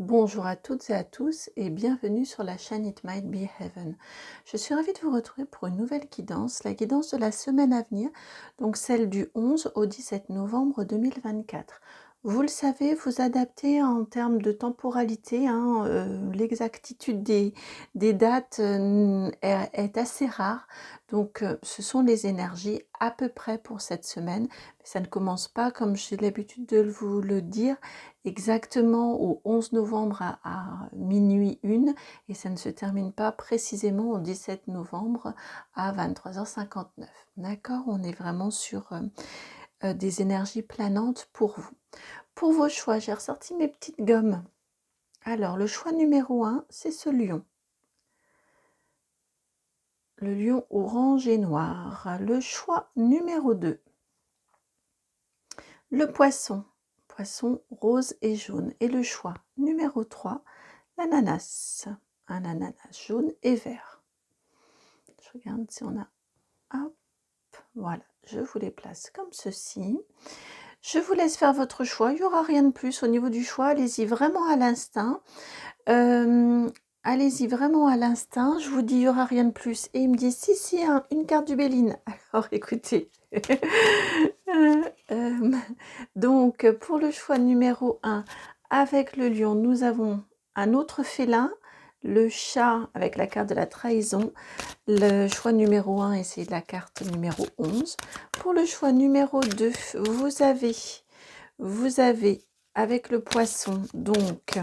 Bonjour à toutes et à tous et bienvenue sur la chaîne It Might Be Heaven. Je suis ravie de vous retrouver pour une nouvelle guidance, la guidance de la semaine à venir, donc celle du 11 au 17 novembre 2024. Vous le savez, vous adaptez en termes de temporalité, l'exactitude des dates est assez rare, donc ce sont les énergies à peu près pour cette semaine, mais ça ne commence pas, comme j'ai l'habitude de vous le dire, exactement au 11 novembre à minuit 1 et ça ne se termine pas précisément au 17 novembre à 23h59. D'accord? On est vraiment sur des énergies planantes pour vous. Pour vos choix, j'ai ressorti mes petites gommes. Alors, le choix numéro 1, c'est ce lion. Le lion orange et noir. Le choix numéro 2, le poisson. Poisson rose et jaune. Et le choix numéro 3, l'ananas. Un ananas jaune et vert. Je regarde si on a... Hop, voilà, je vous les place comme ceci. Je vous laisse faire votre choix. Il n'y aura rien de plus au niveau du choix. Allez-y vraiment à l'instinct. Allez-y vraiment à l'instinct. Je vous dis, il n'y aura rien de plus. Et il me dit, si, une carte du Béline. Alors, écoutez. Donc, pour le choix numéro 1, avec le lion, nous avons un autre félin, le chat avec la carte de la trahison. Le choix numéro 1 et c'est la carte numéro 11. Pour le choix numéro 2, vous avez avec le poisson, donc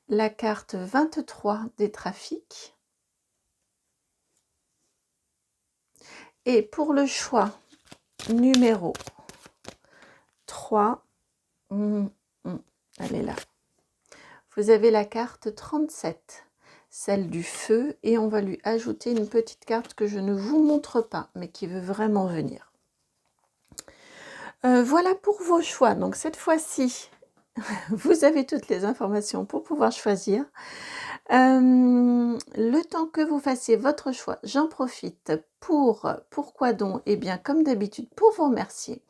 la carte 23 des trafics. Et pour le choix numéro 3, elle est là. Vous avez la carte 37, celle du feu, et on va lui ajouter une petite carte que je ne vous montre pas, mais qui veut vraiment venir. Voilà pour vos choix. Donc cette fois-ci, vous avez toutes les informations pour pouvoir choisir. Le temps que vous fassiez votre choix, j'en profite pourquoi donc? Eh bien, comme d'habitude, pour vous remercier.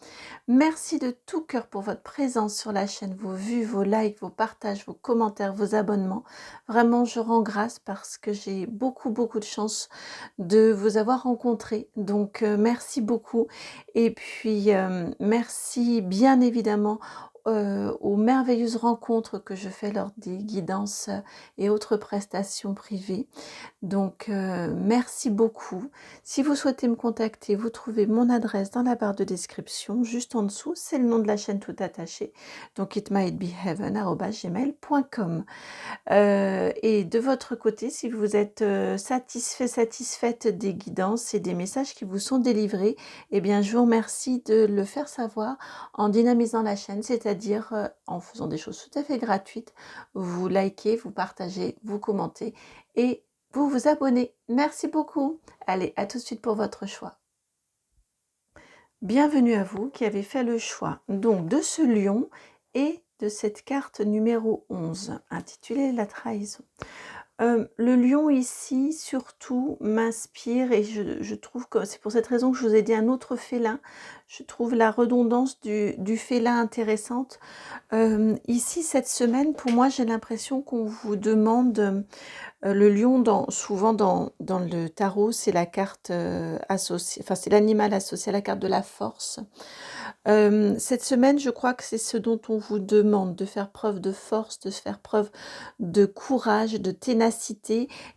Merci de tout cœur pour votre présence sur la chaîne, vos vues, vos likes, vos partages, vos commentaires, vos abonnements. Vraiment, je rends grâce parce que j'ai beaucoup de chance de vous avoir rencontré. Donc, merci beaucoup. Et puis, merci bien évidemment aux merveilleuses rencontres que je fais lors des guidances et autres prestations privées. Donc, merci beaucoup. Si vous souhaitez me contacter, vous trouvez mon adresse dans la barre de description, juste en dessous, c'est le nom de la chaîne tout attaché, donc itmightbeheaven@gmail.com. Et de votre côté, si vous êtes satisfaite des guidances et des messages qui vous sont délivrés, eh bien, je vous remercie de le faire savoir en dynamisant la chaîne, c'est-à-dire en faisant des choses tout à fait gratuites. Vous likez, vous partagez, vous commentez et vous vous abonnez. Merci beaucoup. Allez, à tout de suite pour votre choix. Bienvenue à vous qui avez fait le choix donc de ce lion et de cette carte numéro 11 intitulée La trahison. Le lion ici surtout m'inspire et je trouve que c'est pour cette raison que je vous ai dit un autre félin. Je trouve la redondance du félin intéressante. Ici cette semaine, pour moi, j'ai l'impression qu'on vous demande le lion, souvent dans le tarot, c'est la carte associée, enfin c'est l'animal associé à la carte de la force. Cette semaine, je crois que c'est ce dont on vous demande, de faire preuve de force, de faire preuve de courage, de ténacité,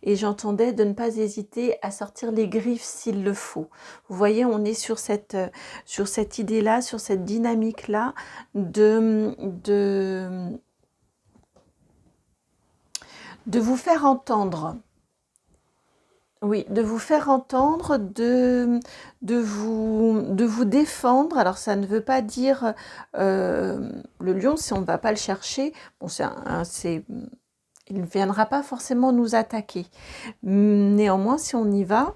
et j'entendais de ne pas hésiter à sortir les griffes s'il le faut. Vous voyez, on est sur cette idée-là, sur cette dynamique-là de vous faire entendre. Oui, de vous faire entendre, de vous défendre. Alors ça ne veut pas dire le lion, si on ne va pas le chercher, bon, il ne viendra pas forcément nous attaquer. Néanmoins, si on y va,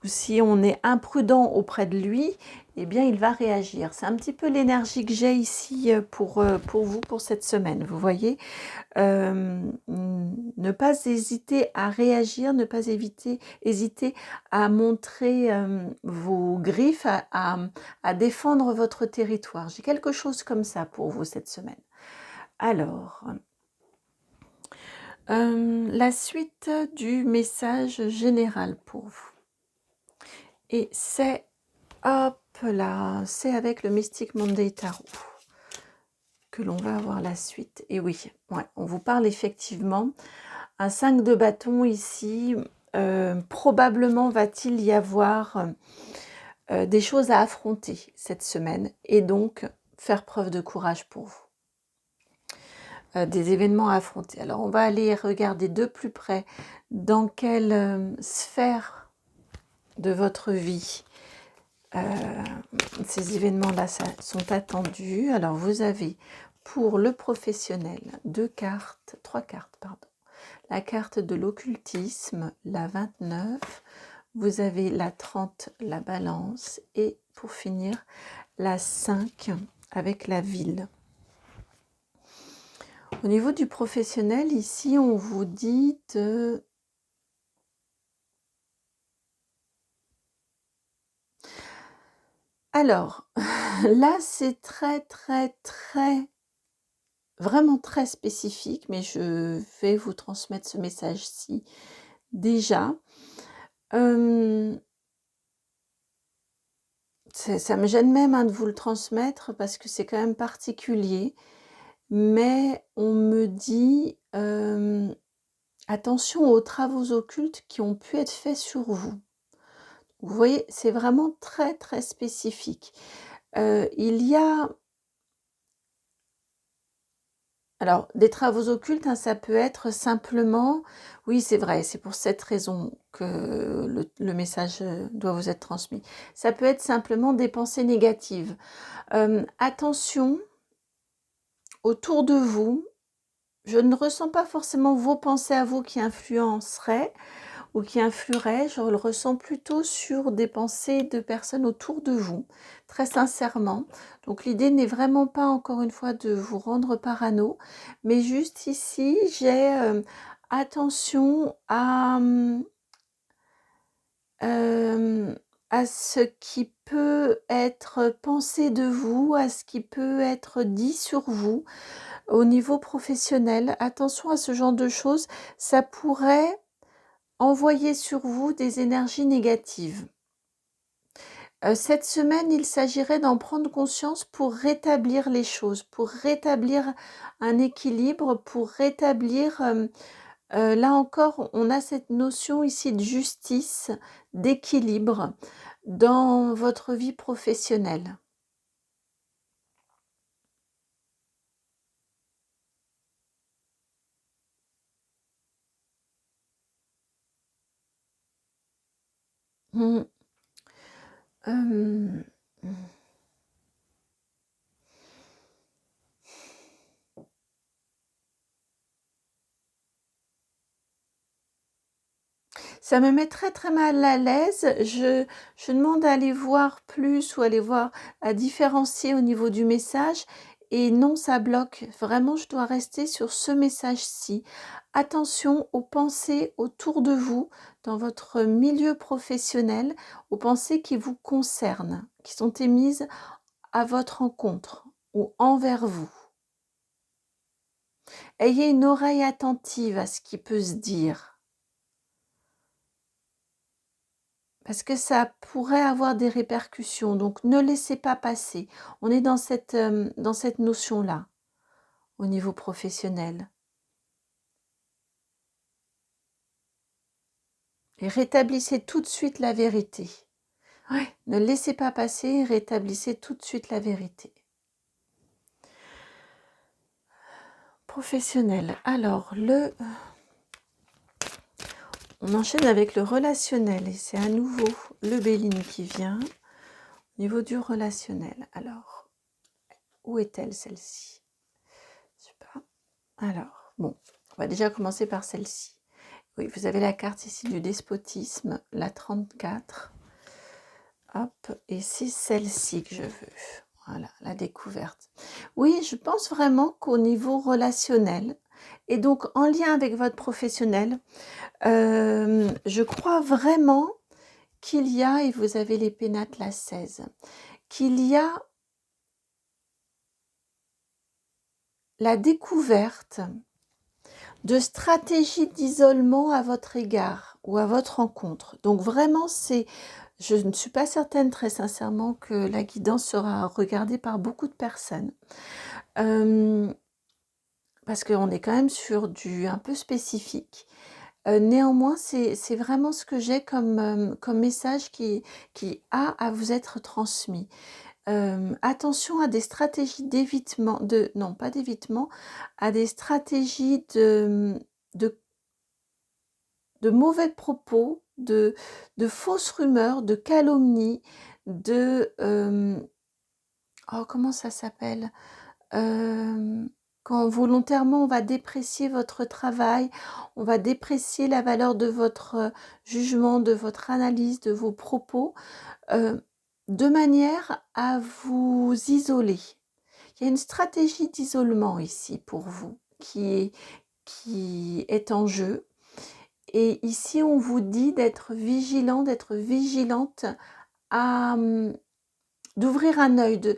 ou si on est imprudent auprès de lui, eh bien, il va réagir. C'est un petit peu l'énergie que j'ai ici pour vous, pour cette semaine, vous voyez. Ne pas hésiter à réagir, ne pas hésiter à montrer vos griffes, à défendre votre territoire. J'ai quelque chose comme ça pour vous cette semaine. Alors, la suite du message général pour vous. Et c'est, hop là, c'est avec le Mystic Monday Tarot que l'on va avoir la suite. Et oui, ouais, on vous parle effectivement un 5 de bâton ici. Probablement va-t-il y avoir des choses à affronter cette semaine et donc faire preuve de courage pour vous. Des événements à affronter. Alors on va aller regarder de plus près dans quelle sphère de votre vie ces événements-là sont attendus. Alors vous avez pour le professionnel trois cartes, pardon. La carte de l'occultisme, la 29, vous avez la 30, la balance, et pour finir, la 5 avec la ville. Au niveau du professionnel, ici, on vous dit de... Alors, là, c'est vraiment très spécifique, mais je vais vous transmettre ce message-ci déjà. Ça me gêne même de vous le transmettre parce que c'est quand même particulier. Mais on me dit attention aux travaux occultes qui ont pu être faits sur vous. Vous voyez, c'est vraiment très spécifique. Il y a... Alors, des travaux occultes, hein, ça peut être simplement... Oui, c'est vrai, c'est pour cette raison que le message doit vous être transmis. Ça peut être simplement des pensées négatives. Attention, autour de vous, je ne ressens pas forcément vos pensées à vous qui influenceraient ou qui influeraient, je le ressens plutôt sur des pensées de personnes autour de vous, très sincèrement. Donc l'idée n'est vraiment pas, encore une fois, de vous rendre parano, mais juste ici, j'ai attention à ce qui peut être pensé de vous, à ce qui peut être dit sur vous au niveau professionnel. Attention à ce genre de choses, ça pourrait envoyer sur vous des énergies négatives. Cette semaine, il s'agirait d'en prendre conscience pour rétablir les choses, pour rétablir un équilibre, pour rétablir... là encore, on a cette notion ici de justice, d'équilibre dans votre vie professionnelle. Mmh. Ça me met très mal à l'aise. Je demande à aller voir plus ou à différencier au niveau du message. Et non, ça bloque. Vraiment, je dois rester sur ce message-ci. Attention aux pensées autour de vous, dans votre milieu professionnel, aux pensées qui vous concernent, qui sont émises à votre encontre ou envers vous. Ayez une oreille attentive à ce qui peut se dire. Parce que ça pourrait avoir des répercussions, donc ne laissez pas passer. On est dans cette notion-là, au niveau professionnel. Et rétablissez tout de suite la vérité. Ouais, ne laissez pas passer, rétablissez tout de suite la vérité. Professionnel. Alors, on enchaîne avec le relationnel et c'est à nouveau le Béline qui vient. Au niveau du relationnel. Alors, où est-elle celle-ci? Je sais pas. Alors, bon, on va déjà commencer par celle-ci. Oui, vous avez la carte ici du despotisme, la 34. Hop, et c'est celle-ci que je veux. Voilà, la découverte. Oui, je pense vraiment qu'au niveau relationnel, et donc en lien avec votre professionnel, je crois vraiment qu'il y a, et vous avez les pénates la 16, qu'il y a la découverte de stratégies d'isolement à votre égard ou à votre rencontre. Donc vraiment, je ne suis pas certaine très sincèrement que la guidance sera regardée par beaucoup de personnes. Parce qu'on est quand même sur du un peu spécifique. Néanmoins, c'est vraiment ce que j'ai comme message qui a à vous être transmis. Attention à des stratégies d'évitement, non pas d'évitement, à des stratégies de mauvais propos, de fausses rumeurs, de calomnies, oh comment ça s'appelle? Quand volontairement on va déprécier votre travail, on va déprécier la valeur de votre jugement, de votre analyse, de vos propos, de manière à vous isoler. Il y a une stratégie d'isolement ici pour vous qui est en jeu. Et ici, on vous dit d'être vigilant, d'être vigilante, à d'ouvrir un œil,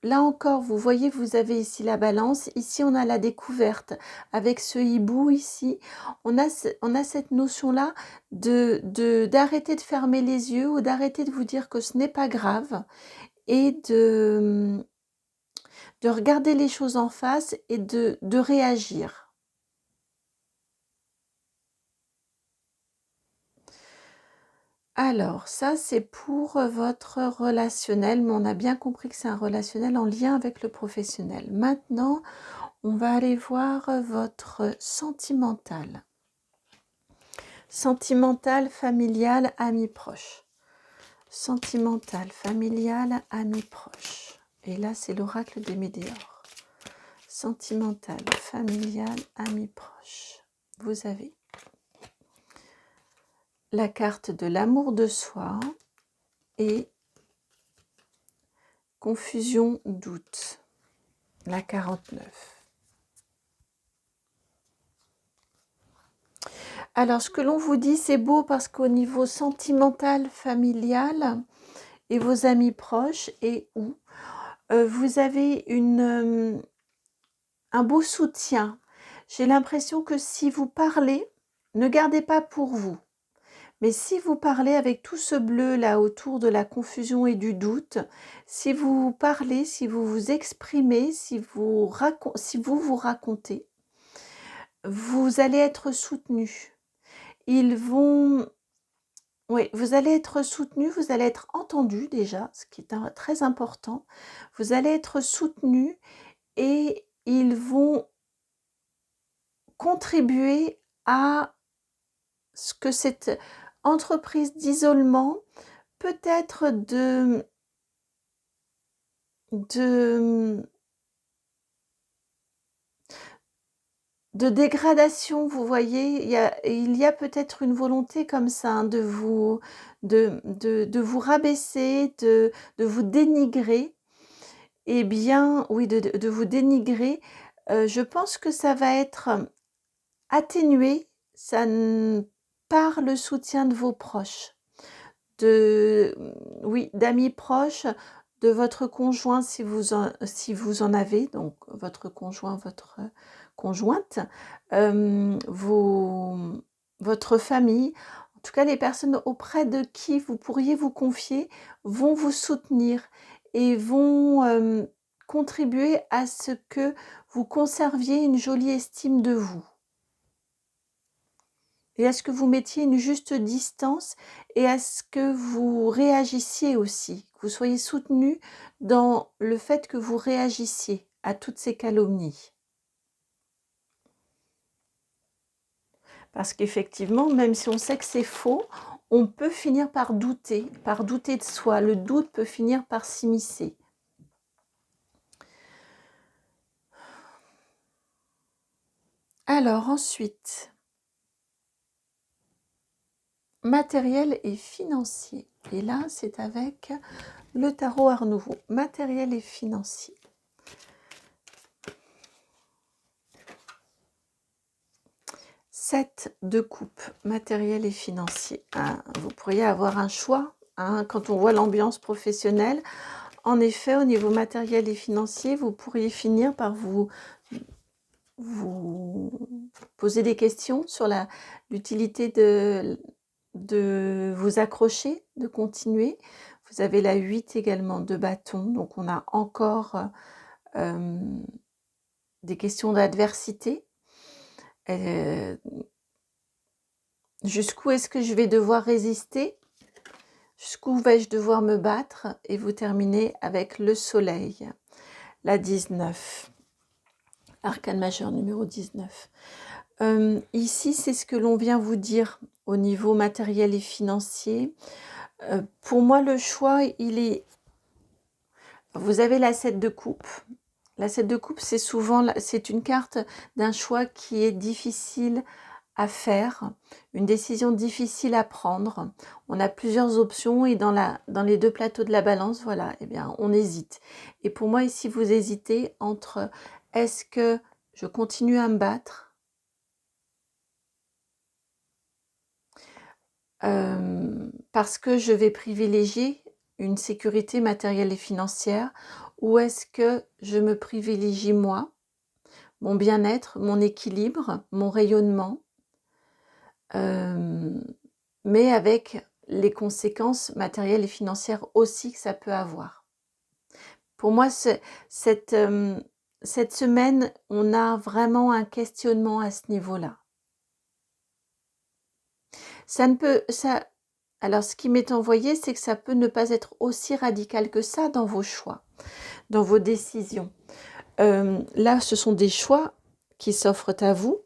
là encore, vous voyez, vous avez ici la balance, ici on a la découverte. Avec ce hibou ici, on a cette notion-là d'arrêter de fermer les yeux ou d'arrêter de vous dire que ce n'est pas grave et de regarder les choses en face et de réagir. Alors, ça, c'est pour votre relationnel, mais on a bien compris que c'est un relationnel en lien avec le professionnel. Maintenant, on va aller voir votre sentimental. Sentimental, familial, ami proche. Sentimental, familial, ami proche. Et là, c'est l'oracle des météores. Sentimental, familial, ami proche. Vous avez la carte de l'amour de soi et confusion, doute, la 49. Alors, ce que l'on vous dit, c'est beau parce qu'au niveau sentimental, familial et vos amis proches et où vous avez un beau soutien. J'ai l'impression que si vous parlez, ne gardez pas pour vous. Mais si vous parlez avec tout ce bleu là autour de la confusion et du doute, si vous parlez, si vous vous exprimez, si vous vous racontez, vous allez être soutenu. Oui, vous allez être soutenu, vous allez être entendu déjà, ce qui est très important. Vous allez être soutenu et ils vont contribuer à ce que cette entreprise d'isolement, peut-être de dégradation, vous voyez, il y a peut-être une volonté comme ça, hein, de vous rabaisser, de vous dénigrer. Eh bien, oui, de vous dénigrer. Je pense que ça va être atténué par le soutien de vos proches, oui, d'amis proches, de votre conjoint si vous en avez, donc votre conjoint, votre conjointe, votre famille, en tout cas les personnes auprès de qui vous pourriez vous confier vont vous soutenir et vont contribuer à ce que vous conserviez une jolie estime de vous. Et à ce que vous mettiez une juste distance et à ce que vous réagissiez aussi, que vous soyez soutenu dans le fait que vous réagissiez à toutes ces calomnies. Parce qu'effectivement, même si on sait que c'est faux, on peut finir par douter de soi. Le doute peut finir par s'immiscer. Alors ensuite, matériel et financier. Et là, c'est avec le tarot Art Nouveau. Matériel et financier. Sept de coupe, matériel et financier. Vous pourriez avoir un choix, hein, quand on voit l'ambiance professionnelle, en effet, au niveau matériel et financier, vous pourriez finir par vous poser des questions sur l'utilité de vous accrocher, de continuer. Vous avez la 8 également de bâton, donc on a encore des questions d'adversité. Jusqu'où est-ce que je vais devoir résister? Jusqu'où vais-je devoir me battre? Et vous terminez avec le soleil, la 19, arcane majeur numéro 19. Ici, c'est ce que l'on vient vous dire au niveau matériel et financier. Pour moi, le choix, il est... Vous avez la 7 de coupe. La 7 de coupe, c'est une carte d'un choix qui est difficile à faire, une décision difficile à prendre. On a plusieurs options et dans les deux plateaux de la balance, voilà, eh bien, on hésite. Et pour moi, ici, vous hésitez entre est-ce que je continue à me battre parce que je vais privilégier une sécurité matérielle et financière, ou est-ce que je me privilégie moi, mon bien-être, mon équilibre, mon rayonnement, mais avec les conséquences matérielles et financières aussi que ça peut avoir. Pour moi, cette semaine, on a vraiment un questionnement à ce niveau-là. Alors, ce qui m'est envoyé, c'est que ça peut ne pas être aussi radical que ça dans vos choix, dans vos décisions. Là, ce sont des choix qui s'offrent à vous,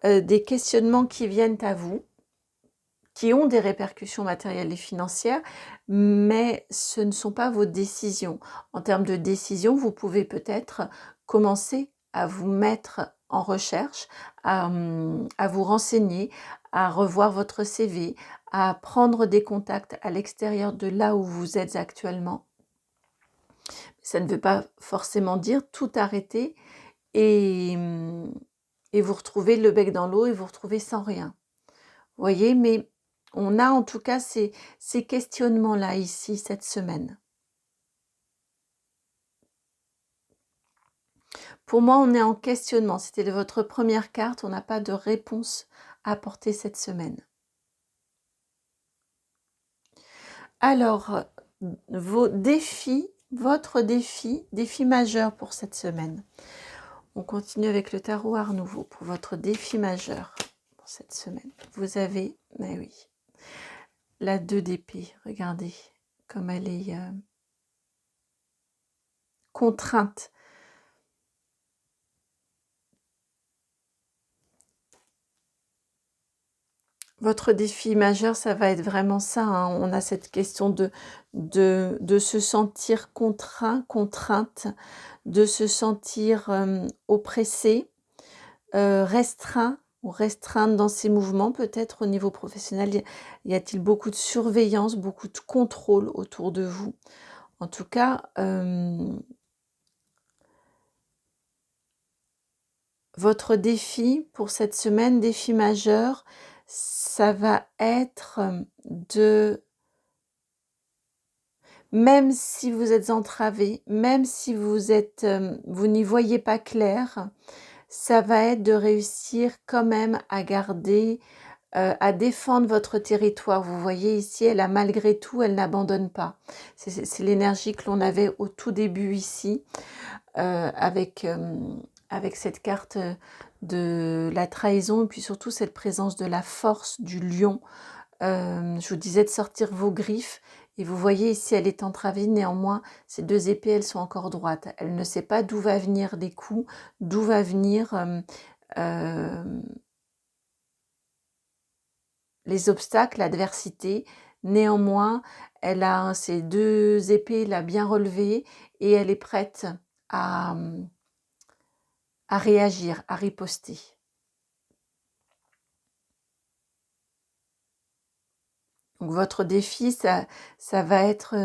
des questionnements qui viennent à vous, qui ont des répercussions matérielles et financières, mais ce ne sont pas vos décisions. En termes de décision, vous pouvez peut-être commencer à vous mettre en recherche, à vous renseigner, à revoir votre CV, à prendre des contacts à l'extérieur de là où vous êtes actuellement. Ça ne veut pas forcément dire tout arrêter et vous retrouver le bec dans l'eau et vous retrouver sans rien. Vous voyez, mais on a en tout cas ces questionnements-là ici, cette semaine. Pour moi, on est en questionnement. C'était votre première carte, on n'a pas de réponse à apporter cette semaine. Alors, votre défi majeur pour cette semaine. On continue avec le tarot Art Nouveau pour votre défi majeur pour cette semaine. Vous avez, mais oui, la 2 d'épée. Regardez comme elle est contrainte. Votre défi majeur, ça va être vraiment ça. Hein. On a cette question de se sentir contraint, contrainte, de se sentir oppressé, restreint ou restreinte dans ses mouvements. Peut-être au niveau professionnel, y a-t-il beaucoup de surveillance, beaucoup de contrôle autour de vous. En tout cas, votre défi pour cette semaine, défi majeur, ça va être même si vous êtes entravé, même si vous n'y voyez pas clair, ça va être de réussir quand même à garder, à défendre votre territoire. Vous voyez ici, malgré tout, elle n'abandonne pas. C'est l'énergie que l'on avait au tout début ici, avec cette carte de la trahison et puis surtout cette présence de la force du lion. Je vous disais de sortir vos griffes et vous voyez ici elle est entravée, néanmoins ces 2 épées elles sont encore droites. Elle ne sait pas d'où va venir des coups, d'où va venir les obstacles, l'adversité. Néanmoins elle a ces 2 épées là bien relevées et elle est prête à réagir, à riposter. Donc votre défi, ça va être,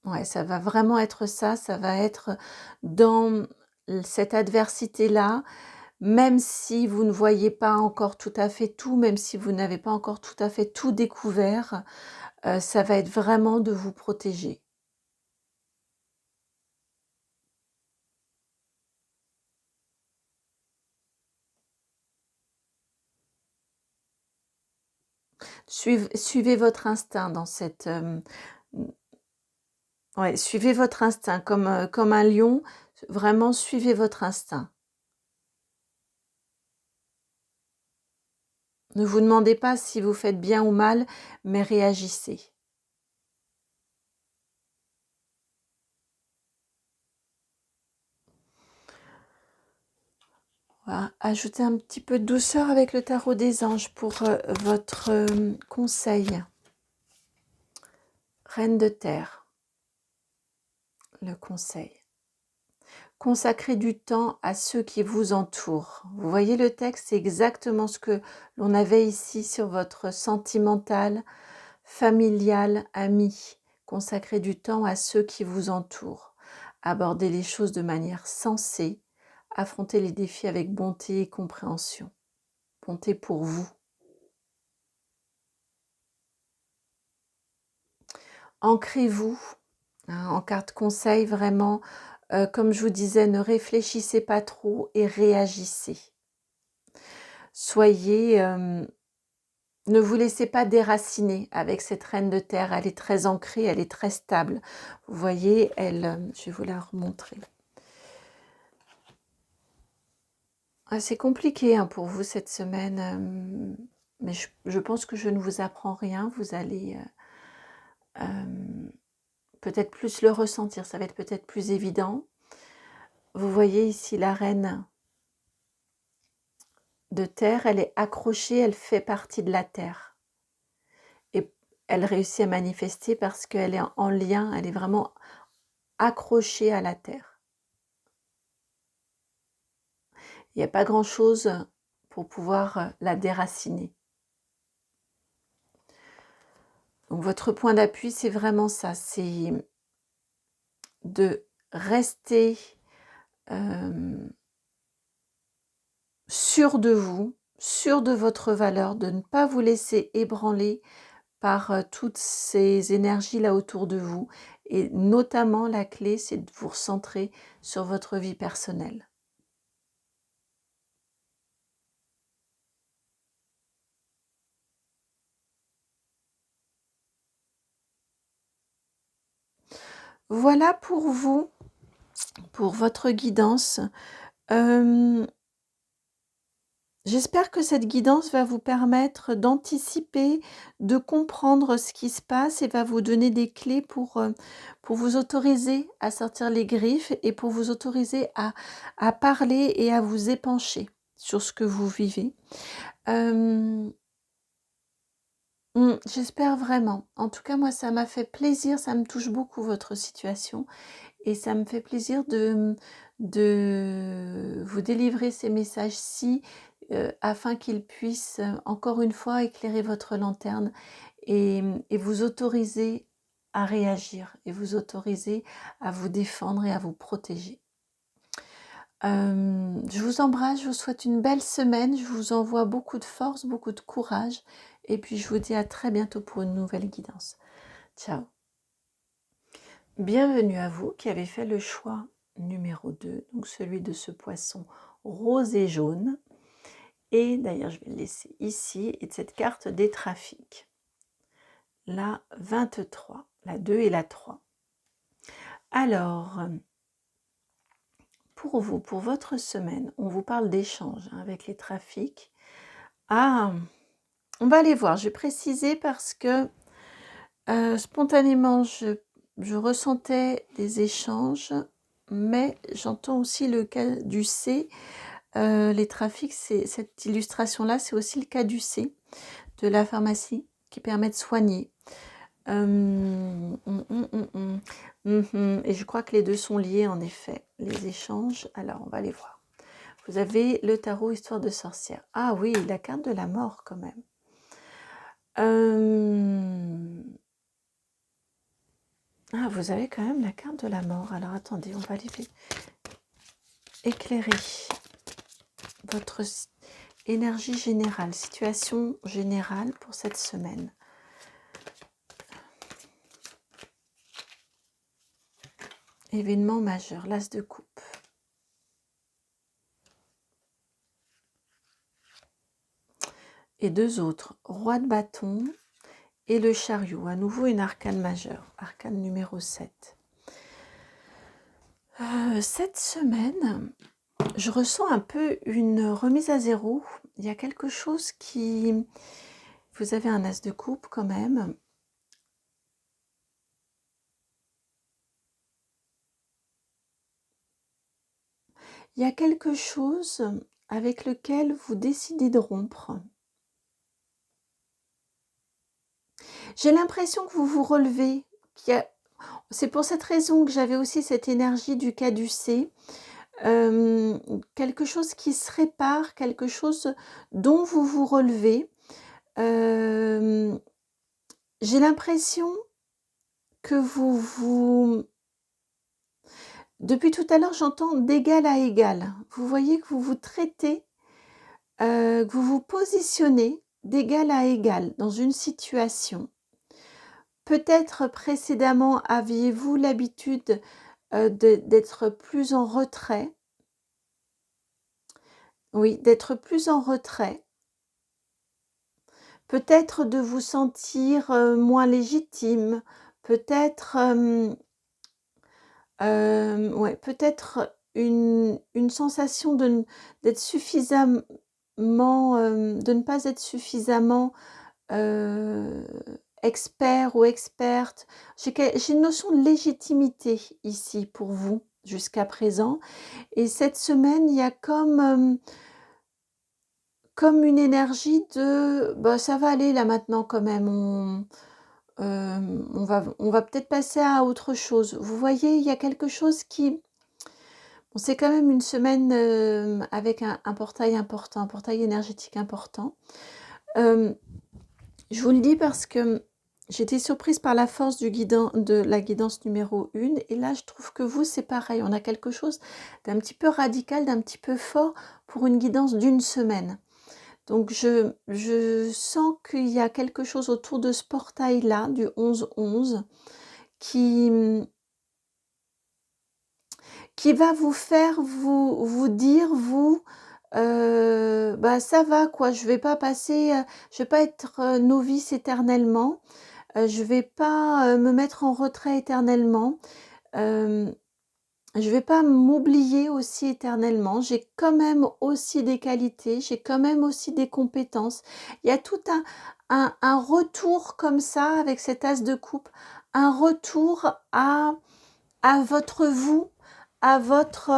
ouais, ça va vraiment être ça va être dans cette adversité-là, même si vous ne voyez pas encore tout à fait tout, même si vous n'avez pas encore tout à fait tout découvert, ça va être vraiment de vous protéger. Suivez votre instinct dans cette... ouais, suivez votre instinct comme un lion. Vraiment, suivez votre instinct. Ne vous demandez pas si vous faites bien ou mal, mais réagissez. Voilà. Ajoutez un petit peu de douceur avec le tarot des anges pour votre conseil. Reine de terre, le conseil. Consacrez du temps à ceux qui vous entourent. Vous voyez le texte, c'est exactement ce que l'on avait ici sur votre sentimental, familial, ami. Consacrez du temps à ceux qui vous entourent. Abordez les choses de manière sensée. Affrontez les défis avec bonté et compréhension. Bonté pour vous. Ancrez-vous. En carte conseil, vraiment, comme je vous disais, ne réfléchissez pas trop et réagissez. Soyez, ne vous laissez pas déraciner avec cette reine de terre. Elle est très ancrée, elle est très stable. Vous voyez, je vais vous la remontrer. C'est compliqué hein, pour vous cette semaine, mais je pense que je ne vous apprends rien. Vous allez peut-être plus le ressentir, ça va être peut-être plus évident. Vous voyez ici la reine de terre, elle est accrochée, elle fait partie de la terre. Et elle réussit à manifester parce qu'elle est en lien, elle est vraiment accrochée à la terre. Il n'y a pas grand-chose pour pouvoir la déraciner. Donc votre point d'appui, c'est vraiment ça, c'est de rester sûr de vous, sûr de votre valeur, de ne pas vous laisser ébranler par toutes ces énergies là autour de vous. Et notamment, la clé, c'est de vous recentrer sur votre vie personnelle. Voilà pour vous, pour votre guidance. J'espère que cette guidance va vous permettre d'anticiper, de comprendre ce qui se passe et va vous donner des clés pour vous autoriser à sortir les griffes et pour vous autoriser à parler et à vous épancher sur ce que vous vivez. J'espère vraiment. En tout cas, moi, ça m'a fait plaisir, ça me touche beaucoup votre situation et ça me fait plaisir de vous délivrer ces messages-ci afin qu'ils puissent encore une fois éclairer votre lanterne et vous autoriser à réagir et vous autoriser à vous défendre et à vous protéger. Je vous embrasse, je vous souhaite une belle semaine, je vous envoie beaucoup de force, beaucoup de courage et puis je vous dis à très bientôt pour une nouvelle guidance. Ciao. Bienvenue à vous qui avez fait le choix numéro 2, donc celui de ce poisson rose et jaune. Et d'ailleurs, je vais le laisser ici, et de cette carte des trafics. La 23, la 2 et la 3. Alors, pour vous, pour votre semaine, on vous parle d'échanges avec les trafics. Ah, on va aller voir, je vais préciser parce que spontanément, je ressentais des échanges, mais j'entends aussi le cas du C. Les trafics, cette illustration-là, c'est aussi le cas du C, de la pharmacie, qui permet de soigner. Et je crois que les deux sont liés, en effet, les échanges. Alors, on va les voir. Vous avez le tarot Histoire de sorcière. Ah oui, la carte de la mort, quand même. Ah, vous avez quand même la carte de la mort. Alors, attendez, on va aller éclairer votre énergie générale, situation générale pour cette semaine. Événement majeur, l'as de coupe. et deux autres, roi de bâton et le chariot. À nouveau une arcane majeure, arcane numéro 7. Cette semaine, je ressens un peu une remise à zéro. Il y a quelque chose qui... Vous avez un as de coupe quand même. Il y a quelque chose avec lequel vous décidez de rompre. J'ai l'impression que vous vous relevez. C'est pour cette raison que j'avais aussi cette énergie du caducée. Quelque chose qui se répare, quelque chose dont vous vous relevez. J'ai l'impression que depuis tout à l'heure, j'entends d'égal à égal. Vous voyez que vous vous traitez, que vous vous positionnez d'égal à égal dans une situation. Peut-être précédemment, aviez-vous l'habitude d'être plus en retrait. Oui, d'être plus en retrait. Peut-être de vous sentir moins légitime. Peut-être ouais, peut-être une sensation d'être suffisamment, de ne pas être suffisamment expert ou experte. J'ai une notion de légitimité ici pour vous jusqu'à présent. Et cette semaine, il y a comme une énergie de bah, ça va aller là maintenant quand même. On va peut-être passer à autre chose. Vous voyez, il y a quelque chose qui... Bon, c'est quand même une semaine avec un portail important, un portail énergétique important. Je vous le dis parce que j'étais surprise par la force de la guidance numéro 1. Et là, je trouve que vous, c'est pareil. On a quelque chose d'un petit peu radical, d'un petit peu fort pour une guidance d'une semaine. Donc, je sens qu'il y a quelque chose autour de ce portail-là, du 11-11, qui va vous faire vous dire, vous, bah ça va quoi, je vais pas passer, je vais pas être novice éternellement, je vais pas me mettre en retrait éternellement, je vais pas m'oublier aussi éternellement, j'ai quand même aussi des qualités, j'ai quand même aussi des compétences. Il y a tout un retour comme ça avec cet as de coupe, un retour à votre vous, à votre...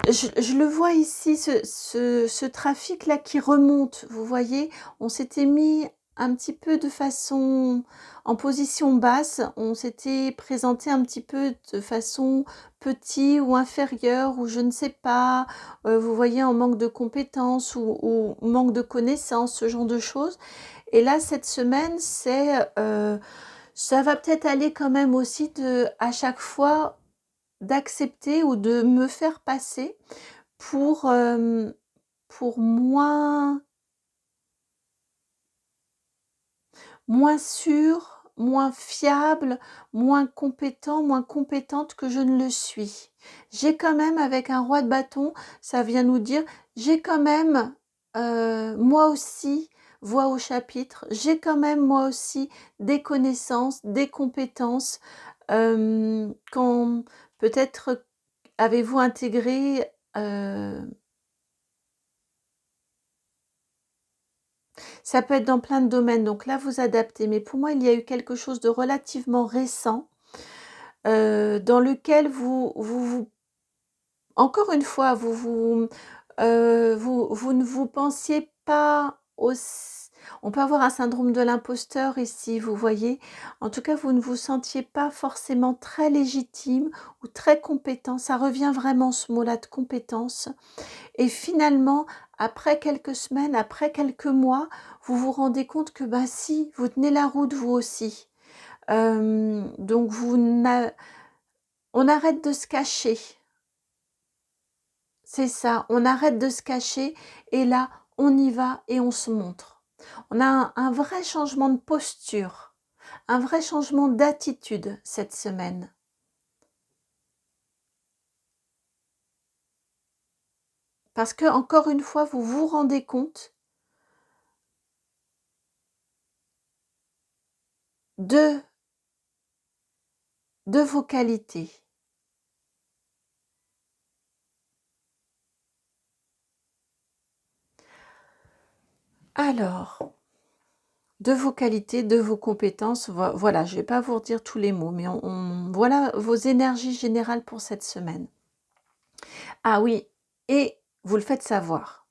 je le vois ici, ce trafic-là qui remonte, vous voyez, on s'était mis un petit peu de façon en position basse, on s'était présenté un petit peu de façon petit ou inférieur, ou je ne sais pas, vous voyez, en manque de compétences ou manque de connaissances, ce genre de choses. Et là, cette semaine, ça va peut-être aller quand même aussi à chaque fois d'accepter ou de me faire passer pour moins sûr, moins fiable, moins compétent, moins compétente que je ne le suis. J'ai quand même, avec un roi de bâton, ça vient nous dire, j'ai quand même, moi aussi, voix au chapitre, j'ai quand même, moi aussi, des connaissances, des compétences, quand peut-être avez-vous intégré... ça peut être dans plein de domaines, donc là vous adaptez. Mais pour moi, il y a eu quelque chose de relativement récent dans lequel encore une fois, vous ne vous pensiez pas aussi... On peut avoir un syndrome de l'imposteur ici, vous voyez. En tout cas, vous ne vous sentiez pas forcément très légitime ou très compétent. Ça revient vraiment ce mot-là de compétence. Et finalement, après quelques semaines, après quelques mois, vous vous rendez compte que bah si, vous tenez la route vous aussi. Donc on arrête de se cacher. C'est ça, on arrête de se cacher et là, on y va et on se montre. On a un vrai changement de posture, un vrai changement d'attitude cette semaine. Parce que, encore une fois, vous vous rendez compte de vos qualités. Alors, de vos qualités, de vos compétences, voilà, je ne vais pas vous redire tous les mots, mais voilà vos énergies générales pour cette semaine. Ah oui, et vous le faites savoir.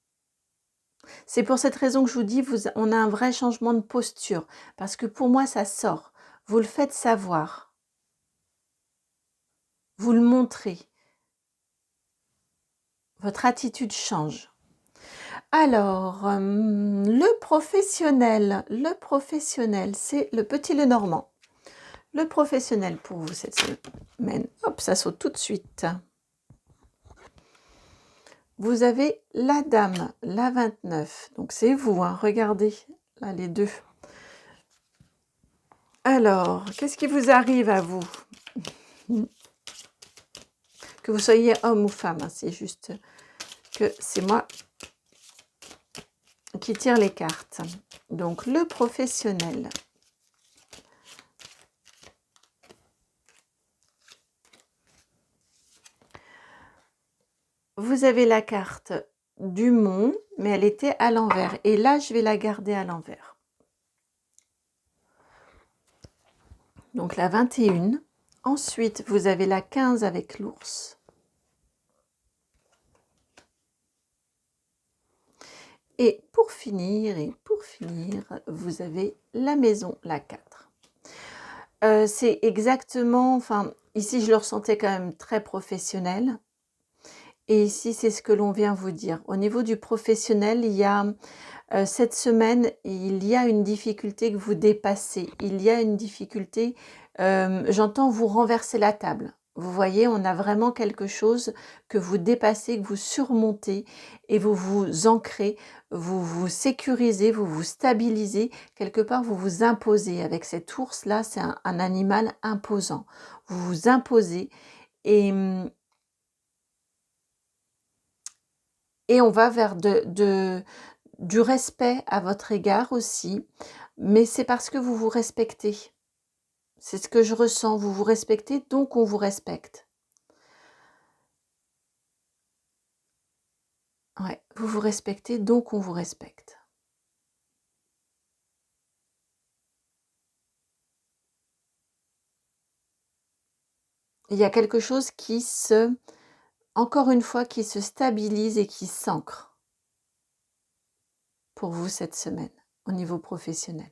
C'est pour cette raison que je vous dis, on a un vrai changement de posture, parce que pour moi, ça sort. Vous le faites savoir. Vous le montrez. Votre attitude change. Alors, le professionnel, c'est le petit Lenormand. Le professionnel pour vous cette semaine. Hop, ça saute tout de suite. Vous avez la dame, la 29. Donc c'est vous, hein, regardez, là les deux. Alors, qu'est-ce qui vous arrive à vous? Que vous soyez homme ou femme, hein, c'est juste que c'est moi qui tire les cartes. Donc le professionnel. Vous avez la carte du mont, mais elle était à l'envers. Et là, je vais la garder à l'envers. Donc la 21. Ensuite, vous avez la 15 avec l'ours. Et pour finir, vous avez la maison, la 4. C'est exactement, enfin, ici, je le ressentais quand même très professionnel. Et ici, c'est ce que l'on vient vous dire. Au niveau du professionnel, il y a cette semaine, il y a une difficulté que vous dépassez. Il y a une difficulté, j'entends vous renverser la table. Vous voyez, on a vraiment quelque chose que vous dépassez, que vous surmontez et vous vous ancrez, vous vous sécurisez, vous vous stabilisez. Quelque part, vous vous imposez. Avec cet ours-là, c'est un animal imposant. Vous vous imposez et on va vers du respect à votre égard aussi, mais c'est parce que vous vous respectez. C'est ce que je ressens, vous vous respectez, donc on vous respecte. Ouais, vous vous respectez, donc on vous respecte. Il y a quelque chose qui encore une fois, qui se stabilise et qui s'ancre pour vous cette semaine, au niveau professionnel.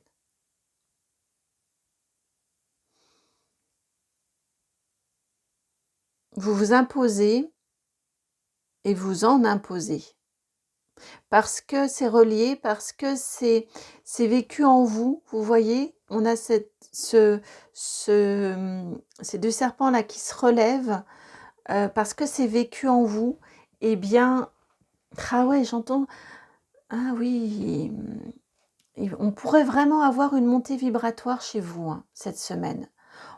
Vous vous imposez et vous en imposez. Parce que c'est relié, parce que c'est vécu en vous, vous voyez, on a ces deux serpents-là qui se relèvent, parce que c'est vécu en vous, eh bien, ah ouais, j'entends, ah oui, on pourrait vraiment avoir une montée vibratoire chez vous, hein, cette semaine.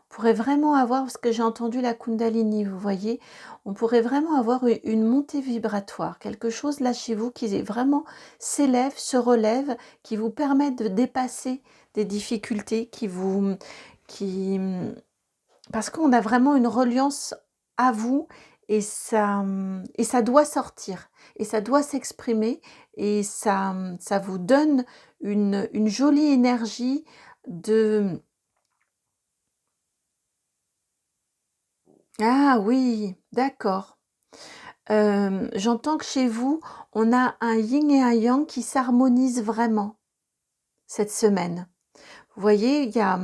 On pourrait vraiment avoir, parce que j'ai entendu la Kundalini, vous voyez, on pourrait vraiment avoir une montée vibratoire, quelque chose là chez vous qui vraiment s'élève, se relève, qui vous permet de dépasser des difficultés, parce qu'on a vraiment une reliance à vous et ça doit sortir et ça doit s'exprimer et ça vous donne une jolie énergie de... Ah oui, d'accord. J'entends que chez vous, on a un yin et un yang qui s'harmonisent vraiment cette semaine. Vous voyez, il y a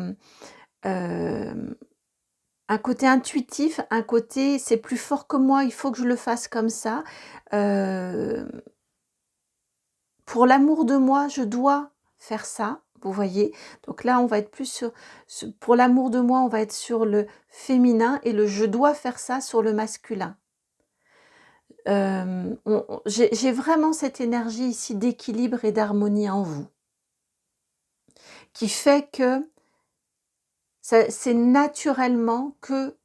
un côté intuitif, un côté c'est plus fort que moi, il faut que je le fasse comme ça. Euh, pour l'amour de moi, je dois faire ça. Vous voyez, donc là on va être plus pour l'amour de moi, on va être sur le féminin et le je dois faire ça sur le masculin. J'ai vraiment cette énergie ici d'équilibre et d'harmonie en vous, qui fait que c'est naturellement que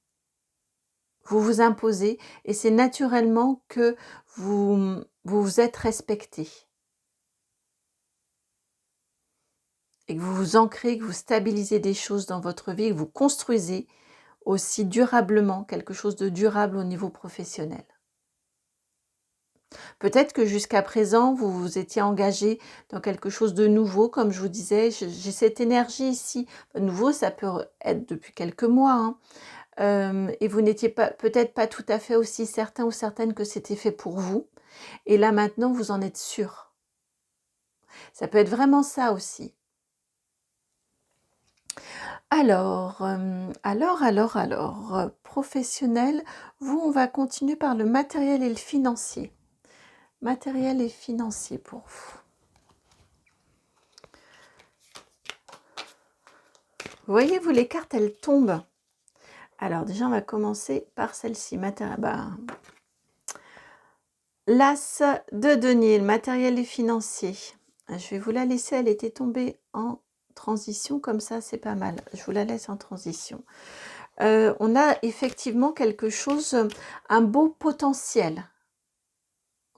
vous vous imposez et c'est naturellement que vous êtes respecté. et que vous vous ancrez, que vous stabilisez des choses dans votre vie, que vous construisez aussi durablement quelque chose de durable au niveau professionnel. Peut-être que jusqu'à présent, vous vous étiez engagé dans quelque chose de nouveau, comme je vous disais, j'ai cette énergie ici. Nouveau, ça peut être depuis quelques mois, hein. Et vous n'étiez peut-être pas tout à fait aussi certain ou certaine que c'était fait pour vous. Et là maintenant, vous en êtes sûr. Ça peut être vraiment ça aussi. Alors, professionnel, vous, on va continuer par le matériel et le financier. Matériel et financier pour vous. Vous voyez, vous, les cartes, elles tombent. Alors déjà, on va commencer par celle-ci. L'As de denier, le matériel et financier. Je vais vous la laisser, elle était tombée en transition, comme ça, c'est pas mal. Je vous la laisse en transition. On a effectivement quelque chose, un beau potentiel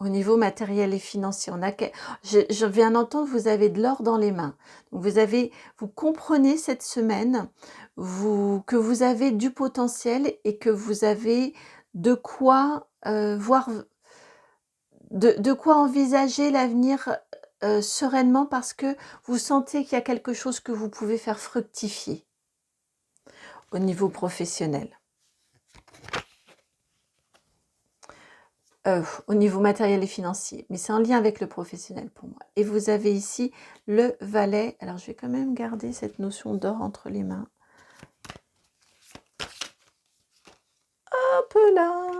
au niveau matériel et financier. Je viens d'entendre, vous avez de l'or dans les mains. Donc vous comprenez cette semaine que vous avez du potentiel et que vous avez de quoi voir, de quoi envisager l'avenir sereinement, parce que vous sentez qu'il y a quelque chose que vous pouvez faire fructifier au niveau professionnel. Au niveau matériel et financier, mais c'est en lien avec le professionnel pour moi. Et vous avez ici le valet. Alors, je vais quand même garder cette notion d'or entre les mains. Hop là!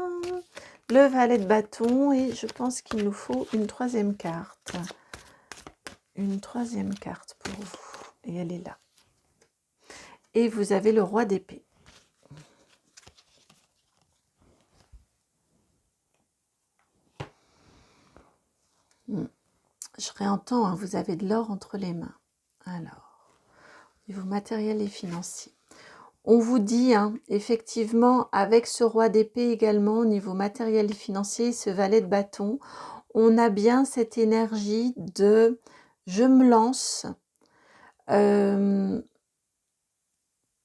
Le valet de bâton, et je pense qu'il nous faut une troisième carte. Une troisième carte pour vous, et elle est là. Et vous avez le roi d'épée. Je réentends, hein, vous avez de l'or entre les mains. Alors, niveau matériel et financier. On vous dit, hein, effectivement, avec ce roi d'épée également, au niveau matériel et financier, ce valet de bâton, on a bien cette énergie de « je me lance ». Je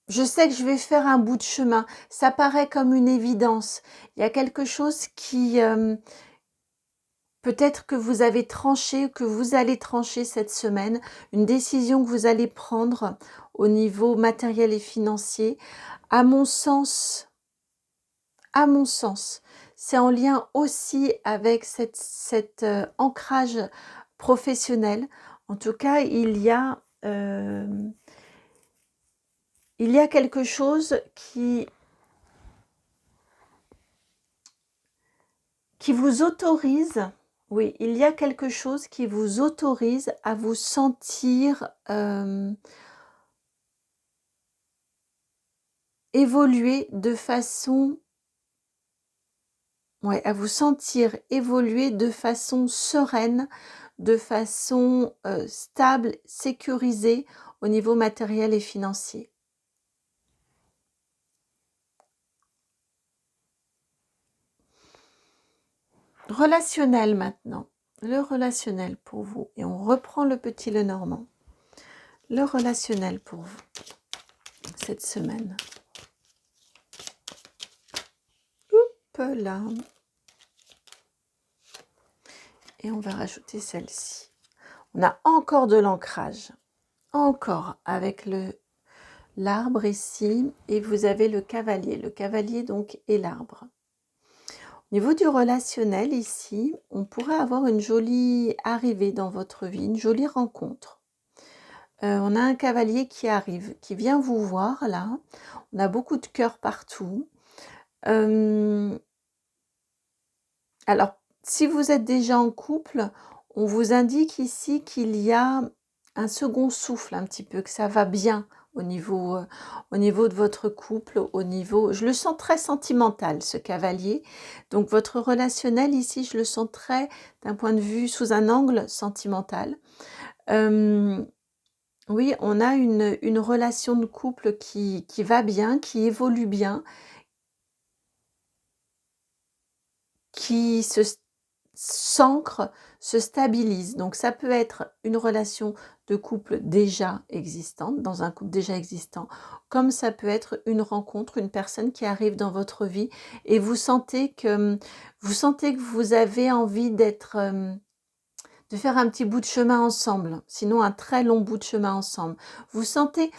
sais que je vais faire un bout de chemin. Ça paraît comme une évidence. Il y a quelque chose qui... peut-être que vous avez tranché, que vous allez trancher cette semaine, une décision que vous allez prendre au niveau matériel et financier. À mon sens, c'est en lien aussi avec cet ancrage professionnel. En tout cas, il y a quelque chose qui vous autorise, oui, il y a quelque chose qui vous autorise à vous sentir évoluer de façon, à vous sentir évoluer de façon sereine, de façon stable, sécurisée au niveau matériel et financier. Relationnel maintenant, le relationnel pour vous, et on reprend le petit Lenormand. Le relationnel pour vous cette semaine. Hop là. Et on va rajouter celle-ci. On a encore de l'ancrage, encore avec l'arbre ici, et vous avez le cavalier donc est l'arbre. Au niveau du relationnel ici, on pourrait avoir une jolie arrivée dans votre vie, une jolie rencontre. On a un cavalier qui arrive, qui vient vous voir là. On a beaucoup de cœurs partout. Alors, si vous êtes déjà en couple, on vous indique ici qu'il y a un second souffle un petit peu, que ça va bien au niveau de votre couple, je le sens très sentimental, ce cavalier. Donc, votre relationnel ici, je le sens très, d'un point de vue, sous un angle sentimental. Oui, on a une relation de couple qui va bien, qui évolue bien, qui se s'ancre, se stabilise. Donc ça peut être une relation de couple déjà existante, dans un couple déjà existant, comme ça peut être une rencontre, une personne qui arrive dans votre vie et vous sentez que vous avez envie de faire un petit bout de chemin ensemble, sinon un très long bout de chemin ensemble. Vous sentez,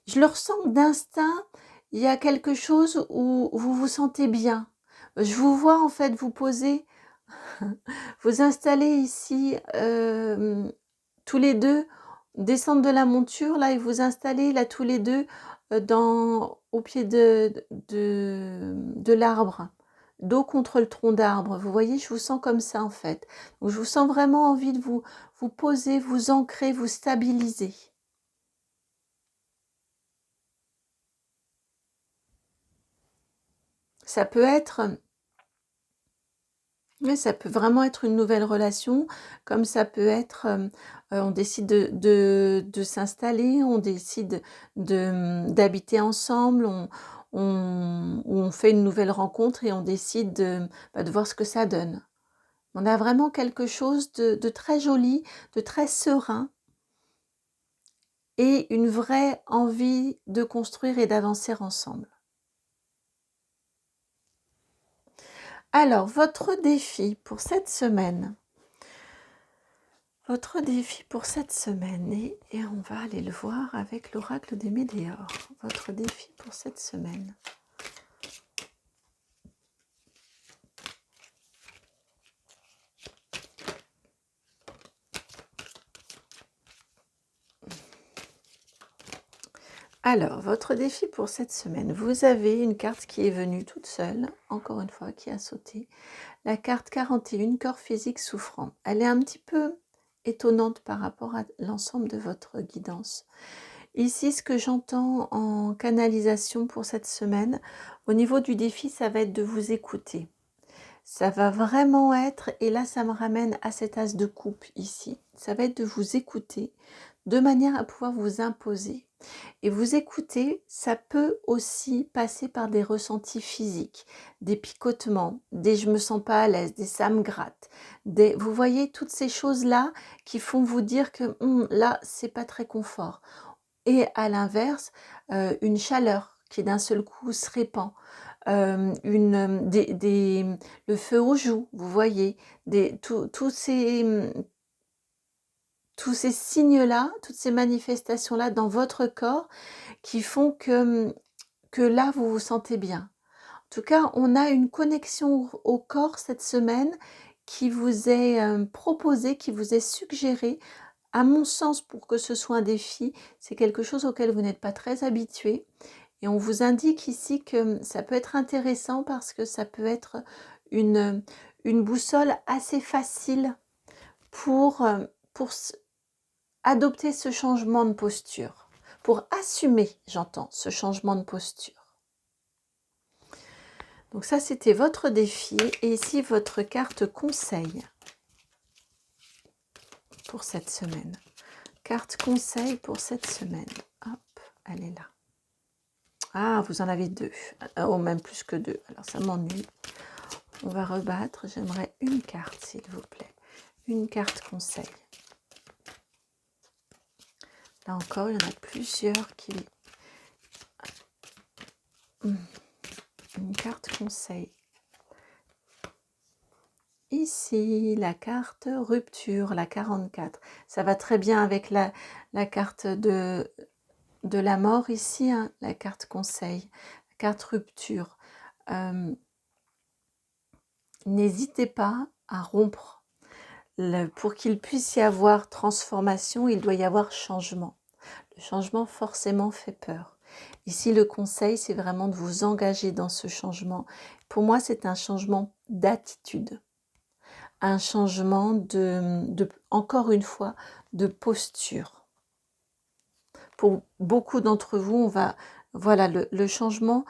je le ressens d'instinct, il y a quelque chose où vous vous sentez bien. Je vous vois en fait vous poser, vous installer ici tous les deux, descendre de la monture là et vous installer là tous les deux au pied de l'arbre, dos contre le tronc d'arbre. Vous voyez, je vous sens comme ça en fait. Donc, je vous sens vraiment envie de vous poser, vous ancrer, vous stabiliser. Ça peut être, oui, ça peut vraiment être une nouvelle relation, comme ça peut être, on décide de s'installer, on décide d'habiter ensemble, on fait une nouvelle rencontre et on décide de voir ce que ça donne. On a vraiment quelque chose de très joli, de très serein et une vraie envie de construire et d'avancer ensemble. Alors, votre défi pour cette semaine, et on va aller le voir avec l'oracle des Météores. Votre défi pour cette semaine. Alors, votre défi pour cette semaine, vous avez une carte qui est venue toute seule, encore une fois, qui a sauté. La carte 41, corps physique souffrant. Elle est un petit peu étonnante par rapport à l'ensemble de votre guidance. Ici, ce que j'entends en canalisation pour cette semaine, au niveau du défi, ça va être de vous écouter. Ça va vraiment être, et là ça me ramène à cet as de coupe ici, ça va être de vous écouter de manière à pouvoir vous imposer. Et vous écouter, ça peut aussi passer par des ressentis physiques, des picotements, des je me sens pas à l'aise, des ça me gratte, vous voyez toutes ces choses-là qui font vous dire que là c'est pas très confort. Et à l'inverse, une chaleur qui d'un seul coup se répand, le feu aux joues, vous voyez, tous ces signes-là, toutes ces manifestations-là dans votre corps qui font que là, vous vous sentez bien. En tout cas, on a une connexion au corps cette semaine qui vous est proposée, qui vous est suggérée. À mon sens, pour que ce soit un défi, c'est quelque chose auquel vous n'êtes pas très habitué. Et on vous indique ici que ça peut être intéressant parce que ça peut être une boussole assez facile pour adopter ce changement de posture, pour assumer, j'entends, ce changement de posture. Donc ça, c'était votre défi. Et ici, votre carte conseil pour cette semaine. Carte conseil pour cette semaine. Hop, elle est là. Ah, vous en avez deux. Oh, même plus que deux. Alors, ça m'ennuie. On va rebattre. J'aimerais une carte, s'il vous plaît. Une carte conseil. Là encore, il y en a plusieurs qui... Une carte conseil. Ici, la carte rupture, la 44. Ça va très bien avec la carte de la mort ici, hein, la carte conseil, la carte rupture. N'hésitez pas à rompre. Pour qu'il puisse y avoir transformation, il doit y avoir changement. Le changement forcément fait peur. Ici, le conseil, c'est vraiment de vous engager dans ce changement. Pour moi, c'est un changement d'attitude. Un changement encore une fois, de posture. Pour beaucoup d'entre vous, voilà, le changement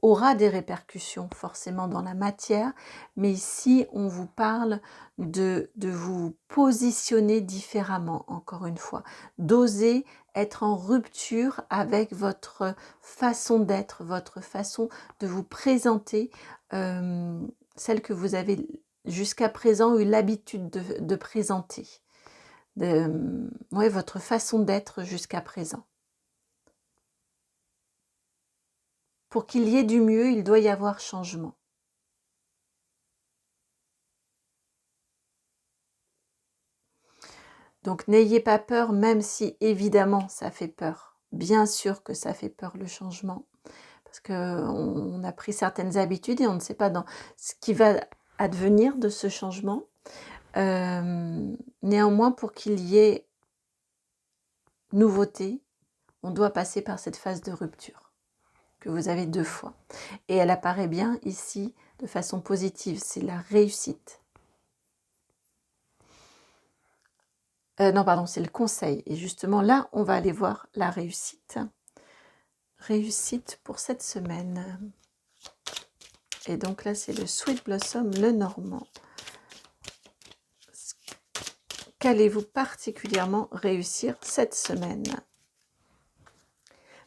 aura des répercussions forcément dans la matière, mais ici, on vous parle de vous positionner différemment, encore une fois, d'oser être en rupture avec votre façon d'être, votre façon de vous présenter, celle que vous avez jusqu'à présent eu l'habitude de présenter, ouais, votre façon d'être jusqu'à présent. Pour qu'il y ait du mieux, il doit y avoir changement. Donc n'ayez pas peur, même si évidemment ça fait peur. Bien sûr que ça fait peur le changement, parce qu'on a pris certaines habitudes et on ne sait pas dans ce qui va advenir de ce changement. Néanmoins, pour qu'il y ait nouveauté, on doit passer par cette phase de rupture que vous avez 2 fois. Et elle apparaît bien ici de façon positive, c'est la réussite. Non, pardon, c'est le conseil. Et justement, là, on va aller voir la réussite. Réussite pour cette semaine. Et donc là, c'est le Sweet Blossom, le normand. Qu'allez-vous particulièrement réussir cette semaine?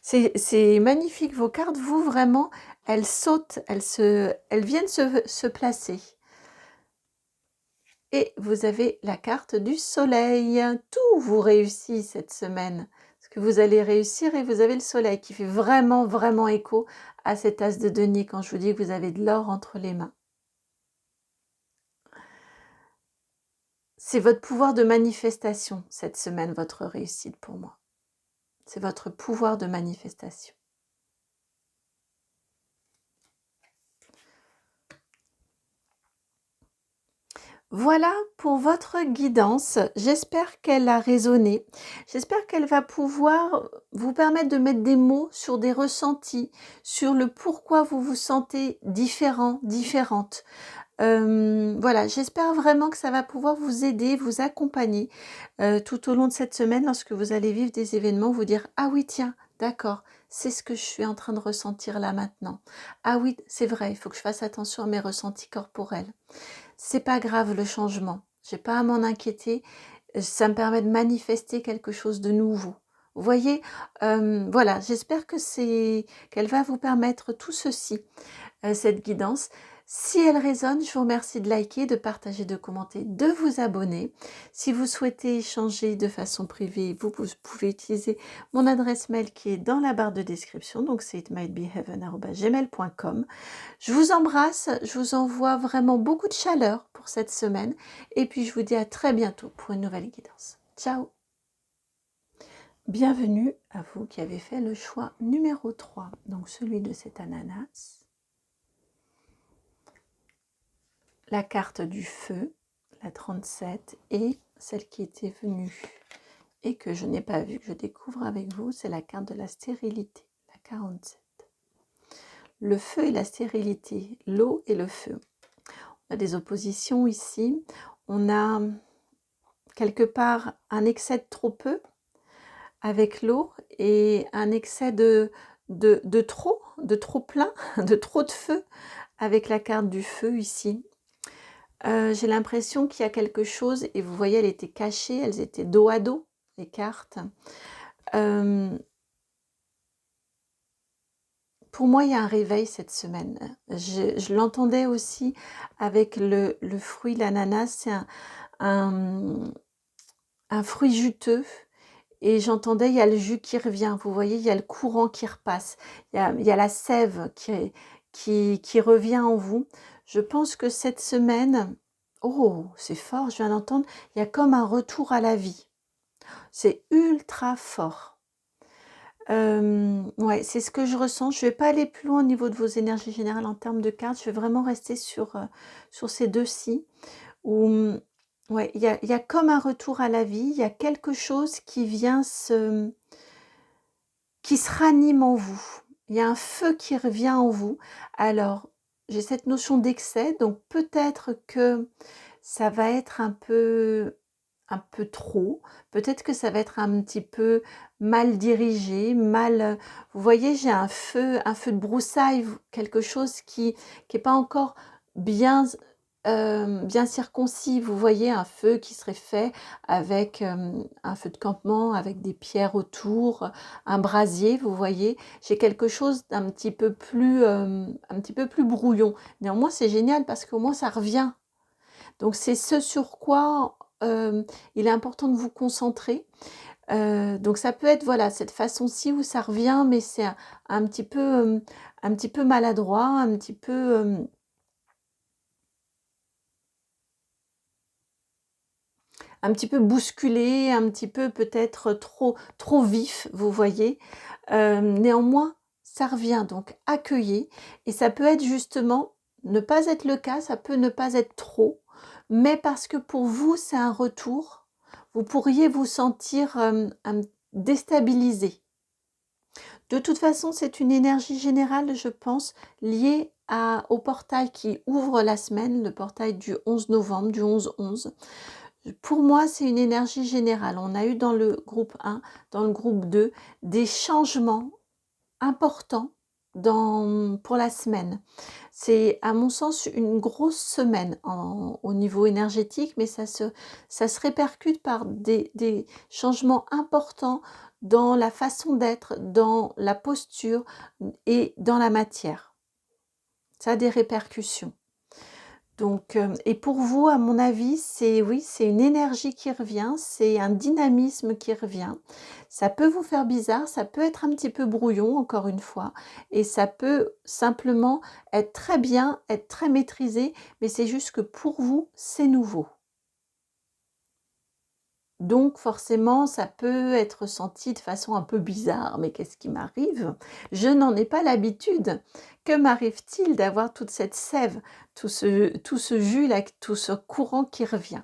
C'est magnifique, vos cartes, vous, vraiment, elles sautent, elles viennent se placer. Et vous avez la carte du soleil. Tout vous réussit cette semaine. Parce que vous allez réussir et vous avez le soleil qui fait vraiment, vraiment écho à cet as de denier quand je vous dis que vous avez de l'or entre les mains. C'est votre pouvoir de manifestation cette semaine, votre réussite pour moi. C'est votre pouvoir de manifestation. Voilà pour votre guidance. J'espère qu'elle a résonné. J'espère qu'elle va pouvoir vous permettre de mettre des mots sur des ressentis, sur le pourquoi vous vous sentez différent, différente. Voilà, j'espère vraiment que ça va pouvoir vous aider, vous accompagner tout au long de cette semaine lorsque vous allez vivre des événements, vous dire « Ah oui, tiens, d'accord, c'est ce que je suis en train de ressentir là maintenant. Ah oui, c'est vrai, il faut que je fasse attention à mes ressentis corporels. C'est pas grave le changement, j'ai pas à m'en inquiéter, ça me permet de manifester quelque chose de nouveau. » Vous voyez, voilà, j'espère que qu'elle va vous permettre tout ceci, cette guidance. Si elle résonne, je vous remercie de liker, de partager, de commenter, de vous abonner. Si vous souhaitez échanger de façon privée, vous pouvez utiliser mon adresse mail qui est dans la barre de description, donc c'est itmightbeheaven@gmail.com. Je vous embrasse, je vous envoie vraiment beaucoup de chaleur pour cette semaine et puis je vous dis à très bientôt pour une nouvelle guidance. Ciao! Bienvenue à vous qui avez fait le choix numéro 3, donc celui de cet ananas. La carte du feu, la 37, et celle qui était venue et que je n'ai pas vue, que je découvre avec vous, c'est la carte de la stérilité, la 47. Le feu et la stérilité, l'eau et le feu. On a des oppositions ici, on a quelque part un excès de trop peu avec l'eau et un excès de trop plein, de trop de feu avec la carte du feu ici. J'ai l'impression qu'il y a quelque chose, et vous voyez, elle était cachée, elles étaient dos à dos, les cartes. Pour moi, il y a un réveil cette semaine. Je l'entendais aussi avec le fruit, l'ananas, c'est un fruit juteux. Et j'entendais, il y a le jus qui revient, vous voyez, il y a le courant qui repasse, il y a la sève qui revient en vous. Je pense que cette semaine, oh, c'est fort, je viens d'entendre, il y a comme un retour à la vie. C'est ultra fort. Ouais, c'est ce que je ressens. Je ne vais pas aller plus loin au niveau de vos énergies générales en termes de cartes. Je vais vraiment rester sur ces deux-ci. Où, ouais, il y a comme un retour à la vie. Il y a quelque chose qui vient qui se ranime en vous. Il y a un feu qui revient en vous. Alors, j'ai cette notion d'excès, donc peut-être que ça va être un peu trop. Peut-être que ça va être un petit peu mal dirigé, mal. Vous voyez, j'ai un feu de broussailles, quelque chose qui est pas encore bien bien circoncis. Vous voyez, un feu qui serait fait avec un feu de campement, avec des pierres autour, un brasier. Vous voyez, j'ai quelque chose d'un un petit peu plus brouillon. Néanmoins, c'est génial parce qu'au moins ça revient. Donc c'est ce sur quoi il est important de vous concentrer. Donc ça peut être, voilà, cette façon-ci où ça revient, mais c'est un petit peu maladroit, un petit peu bousculé, un petit peu peut-être trop vif, vous voyez? Néanmoins, ça revient, donc accueillez, et ça peut être justement ne pas être le cas, ça peut ne pas être trop, mais parce que pour vous, c'est un retour, vous pourriez vous sentir, déstabilisé. De toute façon, c'est une énergie générale, je pense, liée au portail qui ouvre la semaine, le portail du 11 novembre, du 11-11. Pour moi, c'est une énergie générale. On a eu dans le groupe 1, dans le groupe 2, des changements importants pour la semaine. C'est, à mon sens, une grosse semaine au niveau énergétique, mais ça se répercute par des changements importants dans la façon d'être, dans la posture et dans la matière. Ça a des répercussions. Donc, et pour vous, à mon avis, oui, c'est une énergie qui revient, c'est un dynamisme qui revient. Ça peut vous faire bizarre, ça peut être un petit peu brouillon, encore une fois, et ça peut simplement être très bien, être très maîtrisé, mais c'est juste que pour vous, c'est nouveau. Donc forcément, ça peut être senti de façon un peu bizarre. Mais qu'est-ce qui m'arrive? Je n'en ai pas l'habitude. Que m'arrive-t-il d'avoir toute cette sève, tout ce jus-là, tout ce courant qui revient?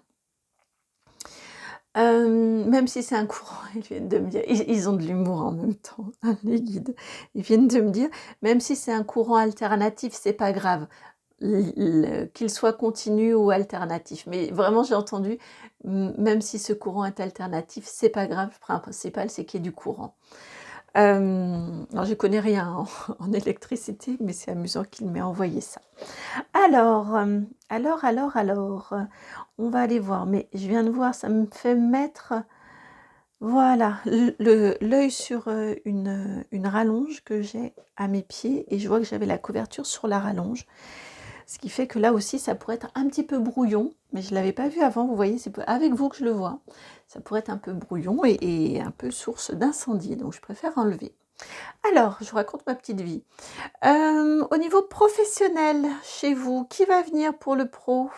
Même si c'est un courant, ils viennent de me dire, ils ont de l'humour en même temps, hein, les guides. Ils viennent de me dire, même si c'est un courant alternatif, c'est pas grave. Qu'il soit continu ou alternatif. Mais vraiment, j'ai entendu, même si ce courant est alternatif, c'est pas grave, le principal, c'est qu'il y ait du courant. Alors, je connais rien en électricité, mais c'est amusant qu'il m'ait envoyé ça. Alors, on va aller voir. Mais je viens de voir, ça me fait mettre, voilà, l'œil sur une rallonge que j'ai à mes pieds, et je vois que j'avais la couverture sur la rallonge. Ce qui fait que là aussi, ça pourrait être un petit peu brouillon, mais je ne l'avais pas vu avant, vous voyez, c'est avec vous que je le vois. Ça pourrait être un peu brouillon et un peu source d'incendie, donc je préfère enlever. Alors, je vous raconte ma petite vie. Au niveau professionnel, chez vous, qui va venir pour le pro?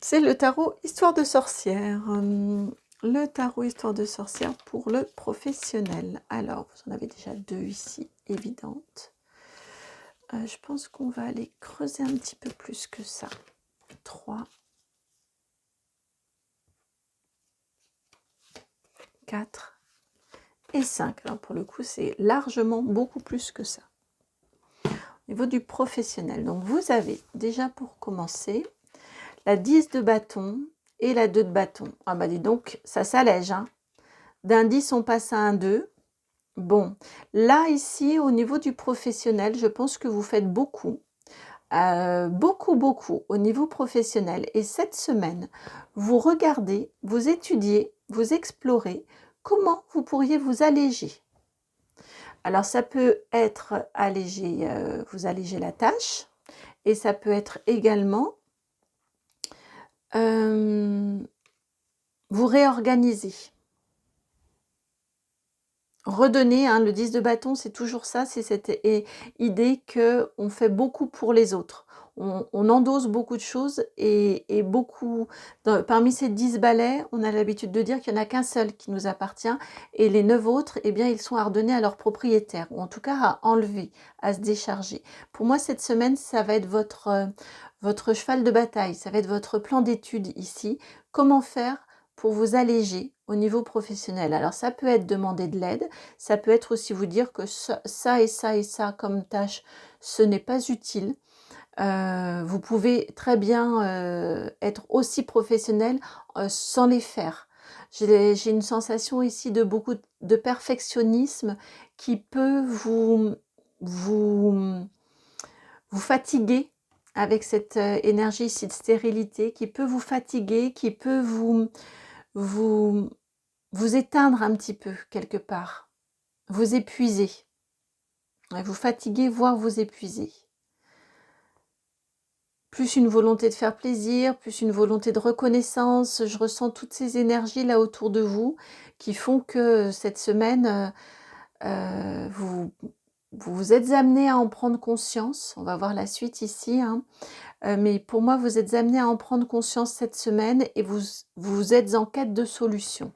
C'est le tarot Histoire de sorcière. Le tarot Histoire de sorcière pour le professionnel. Alors, vous en avez déjà deux ici, évidentes. Je pense qu'on va aller creuser un petit peu plus que ça. 3, 4 et 5. Alors pour le coup, c'est largement beaucoup plus que ça. Au niveau du professionnel, donc vous avez déjà pour commencer la 10 de bâton et la 2 de bâton. Ah bah dis donc, ça s'allège. Hein. D'un 10, on passe à un 2. Bon, là ici, au niveau du professionnel, je pense que vous faites beaucoup. Beaucoup au niveau professionnel, et cette semaine, vous regardez, vous étudiez, vous explorez comment vous pourriez vous alléger. Alors ça peut être vous alléger la tâche, et ça peut être également vous réorganiser. Redonner, hein, le 10 de bâton, c'est toujours ça, c'est cette idée qu'on fait beaucoup pour les autres. On endosse beaucoup de choses, et beaucoup, parmi ces 10 balais, on a l'habitude de dire qu'il n'y en a qu'un seul qui nous appartient, et les 9 autres, eh bien, ils sont à redonner à leur propriétaire, ou en tout cas à enlever, à se décharger. Pour moi, cette semaine, ça va être votre cheval de bataille, ça va être votre plan d'étude ici. Comment faire pour vous alléger au niveau professionnel? Alors ça peut être demander de l'aide, ça peut être aussi vous dire que ça et ça et ça comme tâche, ce n'est pas utile. Vous pouvez très bien être aussi professionnel sans les faire. J'ai une sensation ici de beaucoup de perfectionnisme qui peut vous fatiguer, avec cette énergie ici de stérilité, qui peut vous fatiguer, qui peut vous éteindre un petit peu quelque part, vous épuiser, vous fatiguer, voire vous épuiser. plus une volonté de faire plaisir, plus une volonté de reconnaissance. Je ressens toutes ces énergies là autour de vous qui font que cette semaine, vous vous êtes amenés à en prendre conscience. On va voir la suite ici, hein. Mais pour moi, vous êtes amenés à en prendre conscience cette semaine et vous êtes en quête de solutions.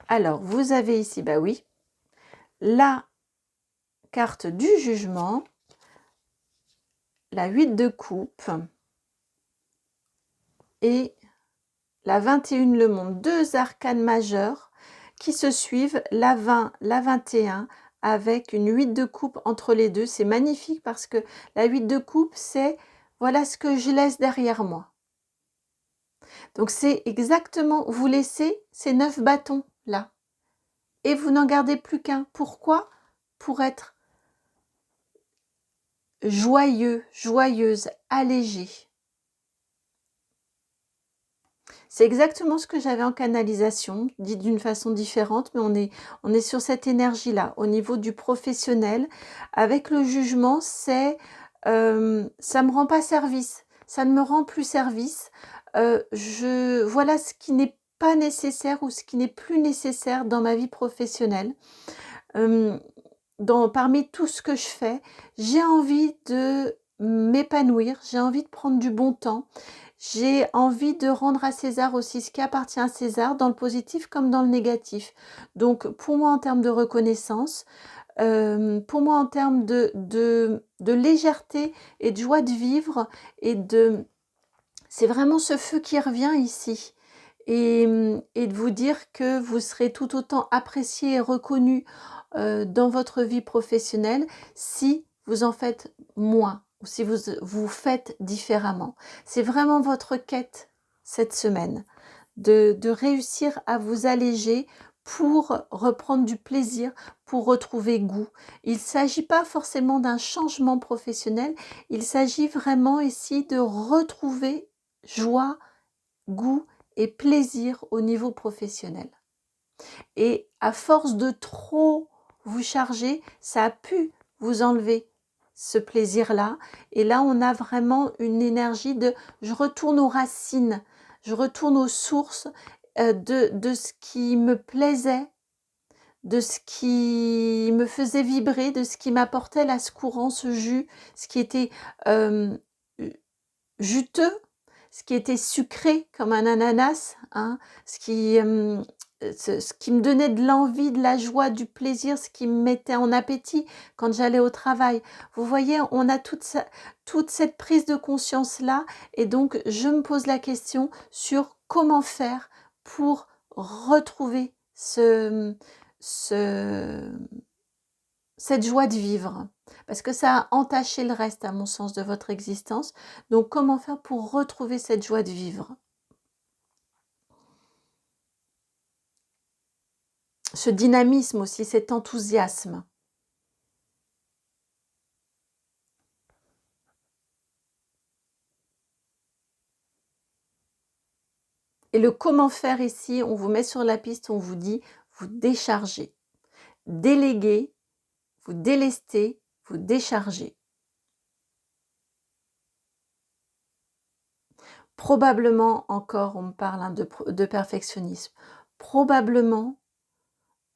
Alors, vous avez ici, bah oui, la carte du jugement, la 8 de coupe et la 21, le monde. Deux arcanes majeures qui se suivent, la 20, la 21, avec une 8 de coupe entre les deux. C'est magnifique parce que la 8 de coupe, c'est voilà ce que je laisse derrière moi. Donc c'est exactement, vous laissez ces 9 bâtons là. Et vous n'en gardez plus qu'un. Pourquoi? Pour être joyeux, joyeuse, allégé. C'est exactement ce que j'avais en canalisation, dit d'une façon différente, mais on est sur cette énergie-là. Au niveau du professionnel, avec le jugement, c'est ça me rend pas service, ça ne me rend plus service. Voilà ce qui n'est pas nécessaire ou ce qui n'est plus nécessaire dans ma vie professionnelle. Parmi tout ce que je fais, j'ai envie de m'épanouir, j'ai envie de prendre du bon temps, j'ai envie de rendre à César aussi ce qui appartient à César, dans le positif comme dans le négatif. Donc pour moi en termes de reconnaissance, pour moi en termes de légèreté et de joie de vivre, c'est vraiment ce feu qui revient ici. Et de vous dire que vous serez tout autant apprécié et reconnu dans votre vie professionnelle si vous en faites moins ou si vous faites différemment. C'est vraiment votre quête cette semaine de réussir à vous alléger pour reprendre du plaisir, pour retrouver goût. Il ne s'agit pas forcément d'un changement professionnel, il s'agit vraiment ici de retrouver joie, goût et plaisir au niveau professionnel. Et à force de trop vous charger, ça a pu vous enlever ce plaisir-là. Et là, on a vraiment une énergie de je retourne aux racines, je retourne aux sources de ce qui me plaisait, de ce qui me faisait vibrer, de ce qui m'apportait là ce courant, ce jus, ce qui était euh, juteux, ce qui était sucré comme un ananas, hein, ce qui me donnait de l'envie, de la joie, du plaisir, ce qui me mettait en appétit quand j'allais au travail. Vous voyez, on a toute cette prise de conscience-là et donc je me pose la question sur comment faire pour retrouver cette joie de vivre, parce que ça a entaché le reste, à mon sens, de votre existence. Donc, comment faire pour retrouver cette joie de vivre? Ce dynamisme aussi, cet enthousiasme. Et le comment faire ici, on vous met sur la piste, on vous dit, vous déchargez, déléguez, vous délestez, vous déchargez. Probablement, encore, on me parle hein, de perfectionnisme. Probablement,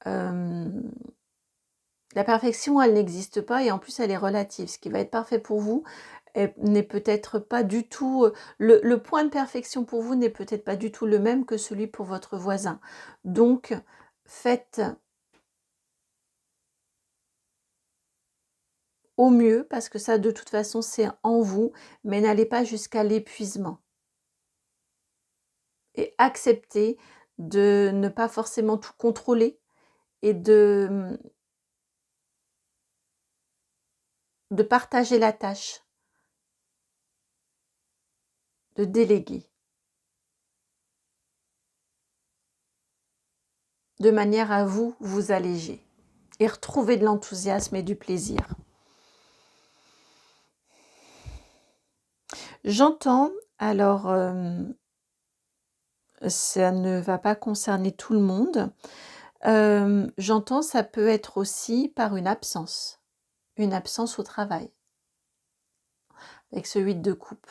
la perfection, elle n'existe pas et en plus, elle est relative. Ce qui va être parfait pour vous n'est peut-être pas du tout... le point de perfection pour vous n'est peut-être pas du tout le même que celui pour votre voisin. Donc, faites au mieux parce que ça, de toute façon, c'est en vous, mais n'allez pas jusqu'à l'épuisement. Et acceptez de ne pas forcément tout contrôler et de partager la tâche, de déléguer, de manière à vous alléger et retrouver de l'enthousiasme et du plaisir. J'entends, alors ça ne va pas concerner tout le monde, j'entends ça peut être aussi par une absence au travail. avec ce 8 de coupe.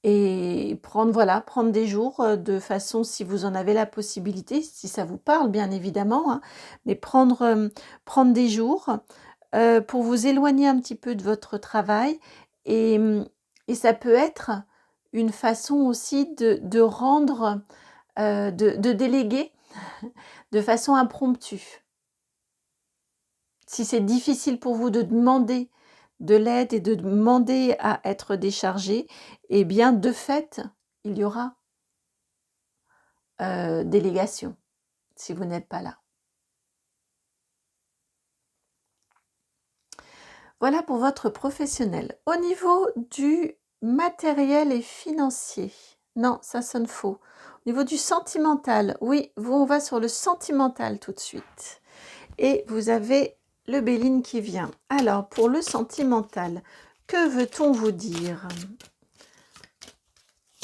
Et prendre des jours, de façon si vous en avez la possibilité, si ça vous parle bien évidemment, hein, mais prendre des jours, pour vous éloigner un petit peu de votre travail et et ça peut être une façon aussi de rendre, de déléguer de façon impromptue. Si c'est difficile pour vous de demander de l'aide et de demander à être déchargé, eh bien, de fait, il y aura, délégation, si vous n'êtes pas là. Voilà pour votre professionnel. Au niveau du matériel et financier, non, ça sonne faux. Au niveau du sentimental, oui, on va sur le sentimental tout de suite. Et vous avez le Béline qui vient. Alors, pour le sentimental, que veut-on vous dire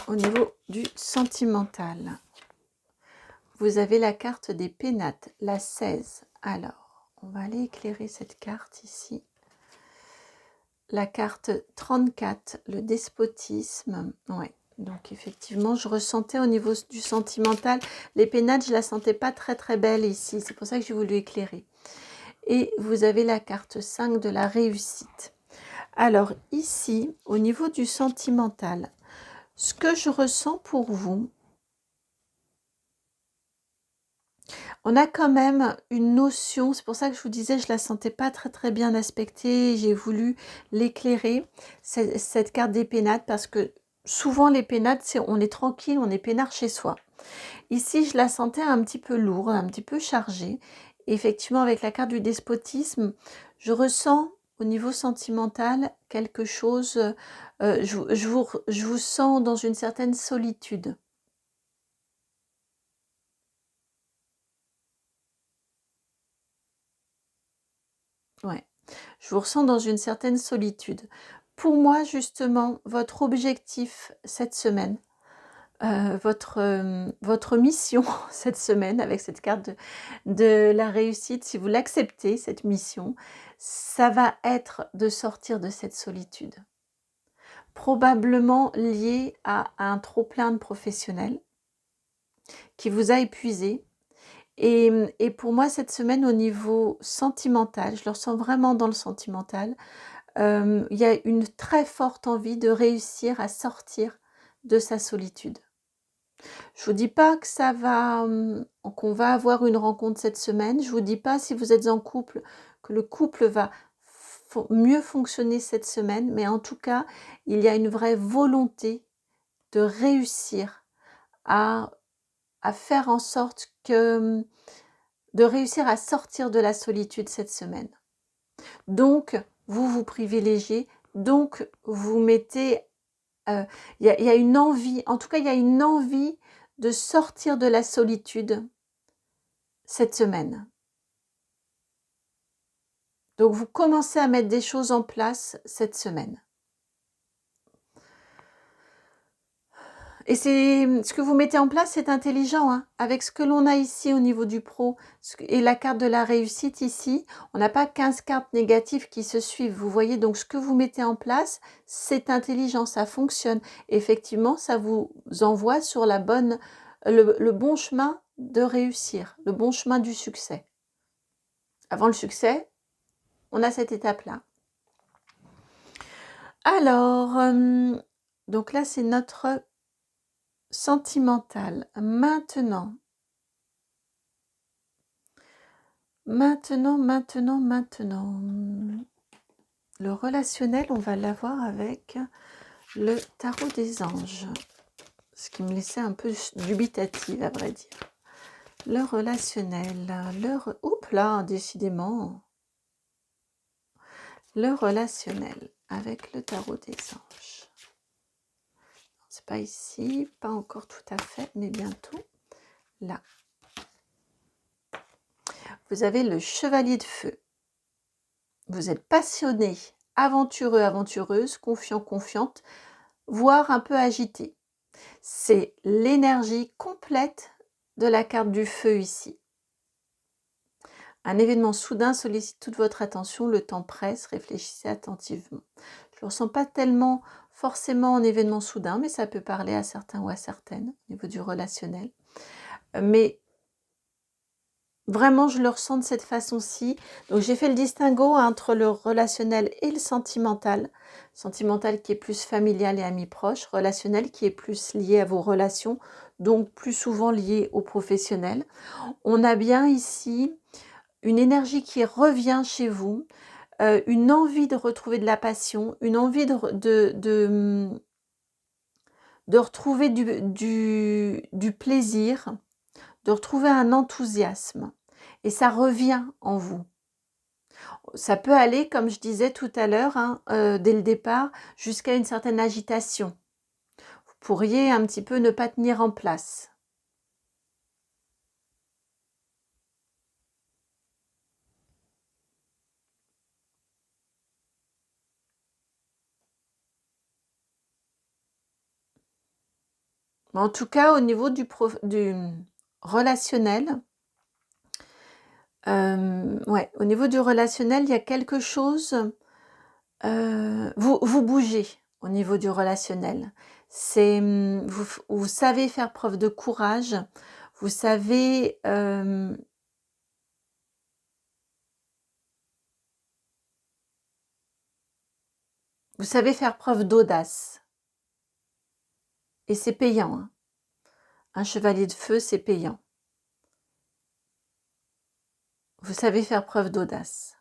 au niveau du sentimental? Vous avez la carte des pénates, la 16. Alors, on va aller éclairer cette carte ici. La carte 34, le despotisme. Ouais. Donc effectivement, je ressentais au niveau du sentimental, les pénates, je la sentais pas très très belle ici. C'est pour ça que j'ai voulu éclairer. Et vous avez la carte 5 de la réussite. Alors ici, au niveau du sentimental, ce que je ressens pour vous, on a quand même une notion, c'est pour ça que je vous disais, je la sentais pas très très bien aspectée, j'ai voulu l'éclairer, cette carte des pénates, parce que souvent les pénates, on est tranquille, on est peinard chez soi. Ici, je la sentais un petit peu lourde, un petit peu chargée. Effectivement, avec la carte du despotisme, je ressens au niveau sentimental quelque chose, je vous sens dans une certaine solitude. Ouais, je vous ressens dans une certaine solitude. Pour moi, justement, votre objectif cette semaine, votre mission cette semaine avec cette carte de la réussite, si vous l'acceptez, cette mission, ça va être de sortir de cette solitude. Probablement lié à un trop-plein de professionnels qui vous a épuisé. Et pour moi, cette semaine, au niveau sentimental, je le ressens vraiment dans le sentimental, il y a une très forte envie de réussir à sortir de sa solitude. Je vous dis pas que ça va, qu'on va avoir une rencontre cette semaine. Je vous dis pas si vous êtes en couple, que le couple va mieux fonctionner cette semaine, mais en tout cas, il y a une vraie volonté de réussir à faire en sorte que, de réussir à sortir de la solitude cette semaine. Donc, vous vous privilégiez, donc vous mettez, il y a une envie, en tout cas, il y a une envie de sortir de la solitude cette semaine. Donc, vous commencez à mettre des choses en place cette semaine. Et c'est ce que vous mettez en place, c'est intelligent, hein. Avec ce que l'on a ici au niveau du pro et la carte de la réussite ici, on n'a pas 15 cartes négatives qui se suivent. Vous voyez, donc ce que vous mettez en place, c'est intelligent, ça fonctionne. Effectivement, ça vous envoie sur le bon chemin de réussir, le bon chemin du succès. Avant le succès, on a cette étape-là. Alors, donc là, c'est notre sentimental. Maintenant, le relationnel, on va l'avoir avec le tarot des anges. Ce qui me laissait un peu dubitative, à vrai dire. Le relationnel, oups là, décidément. Le relationnel avec le tarot des anges. C'est pas ici, pas encore tout à fait, mais bientôt là. Vous avez le chevalier de feu. Vous êtes passionné, aventureux, aventureuse, confiant, confiante, voire un peu agité. C'est l'énergie complète de la carte du feu ici. Un événement soudain sollicite toute votre attention, le temps presse, réfléchissez attentivement. Je ne le ressens pas tellement forcément en événement soudain, mais ça peut parler à certains ou à certaines au niveau du relationnel. Mais vraiment, je le ressens de cette façon-ci. Donc, j'ai fait le distinguo entre le relationnel et le sentimental. Sentimental qui est plus familial et ami proche. Relationnel qui est plus lié à vos relations, donc plus souvent lié au professionnel. On a bien ici une énergie qui revient chez vous, une envie de retrouver de la passion, une envie de retrouver du plaisir, de retrouver un enthousiasme. Et ça revient en vous. Ça peut aller, comme je disais tout à l'heure, dès le départ, jusqu'à une certaine agitation. Vous pourriez un petit peu ne pas tenir en place. Mais en tout cas, au niveau du relationnel, ouais, au niveau du relationnel, il y a quelque chose, vous bougez au niveau du relationnel. C'est, vous savez faire preuve de courage, vous savez, faire preuve d'audace. Et c'est payant, hein. Un chevalier de feu, c'est payant. Vous savez faire preuve d'audace.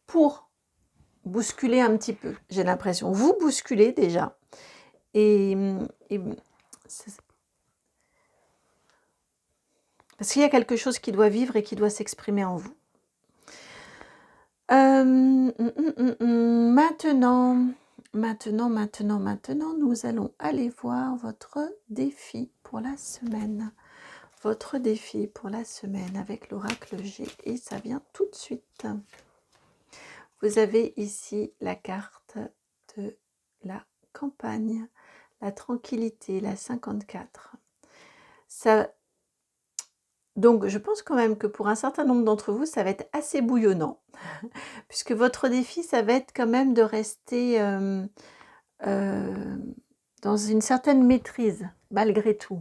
Pour bousculer un petit peu, j'ai l'impression. Vous bousculez déjà. Et parce qu'il y a quelque chose qui doit vivre et qui doit s'exprimer en vous. Maintenant, nous allons aller voir votre défi pour la semaine. Votre défi pour la semaine avec l'oracle G. Et ça vient tout de suite. Vous avez ici la carte de la campagne, la tranquillité, la 54. Donc, je pense quand même que pour un certain nombre d'entre vous, ça va être assez bouillonnant, puisque votre défi, ça va être quand même de rester dans une certaine maîtrise, malgré tout.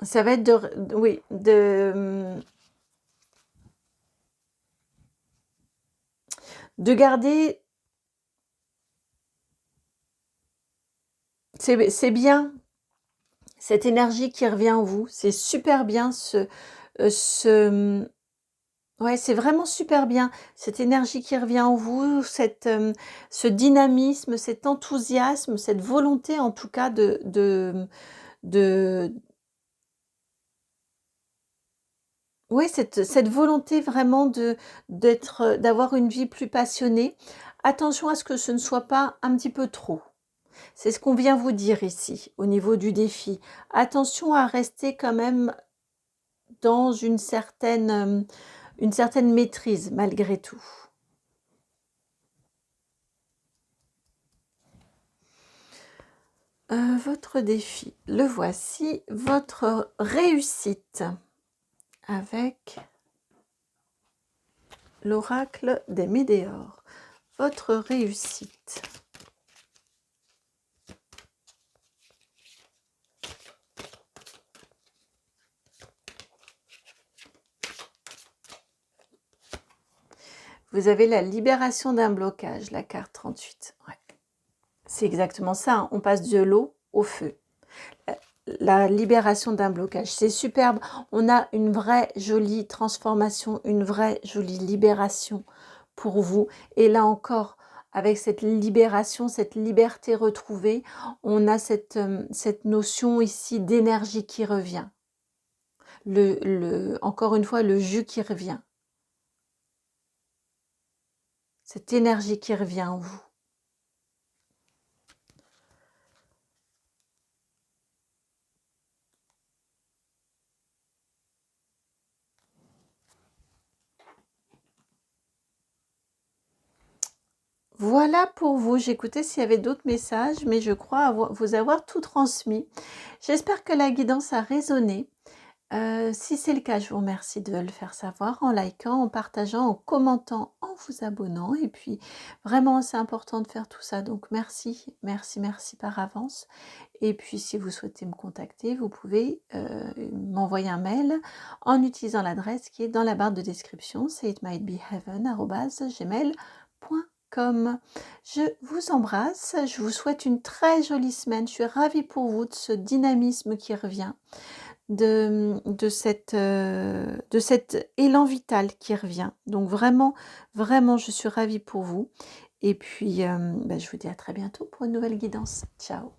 Ça va être de garder. C'est bien cette énergie qui revient en vous. C'est super bien ouais, c'est vraiment super bien. Cette énergie qui revient en vous, ce dynamisme, cet enthousiasme, cette volonté en tout cas oui, cette volonté vraiment d'avoir une vie plus passionnée. Attention à ce que ce ne soit pas un petit peu trop. C'est ce qu'on vient vous dire ici, au niveau du défi. Attention à rester quand même dans une certaine maîtrise, malgré tout. Votre défi, le voici, votre réussite avec l'oracle des météores. Votre réussite. Vous avez la libération d'un blocage, la carte 38. Ouais. C'est exactement ça, hein. On passe de l'eau au feu. La libération d'un blocage, c'est superbe. On a une vraie jolie transformation, une vraie jolie libération pour vous. Et là encore, avec cette libération, cette liberté retrouvée, on a cette notion ici d'énergie qui revient. Encore une fois, le jus qui revient. Cette énergie qui revient en vous. Voilà pour vous. J'écoutais s'il y avait d'autres messages, mais je crois vous avoir tout transmis. J'espère que la guidance a résonné. Si c'est le cas, je vous remercie de le faire savoir en likant, en partageant, en commentant, en vous abonnant. Et puis, vraiment, c'est important de faire tout ça. Donc, merci, merci, merci par avance. Et puis, si vous souhaitez me contacter, vous pouvez m'envoyer un mail en utilisant l'adresse qui est dans la barre de description, c'est itmightbeheaven@gmail.com. Je vous embrasse, je vous souhaite une très jolie semaine. Je suis ravie pour vous de ce dynamisme qui revient, de cet élan vital qui revient. Donc vraiment, vraiment, je suis ravie pour vous. Et puis, je vous dis à très bientôt pour une nouvelle guidance. Ciao.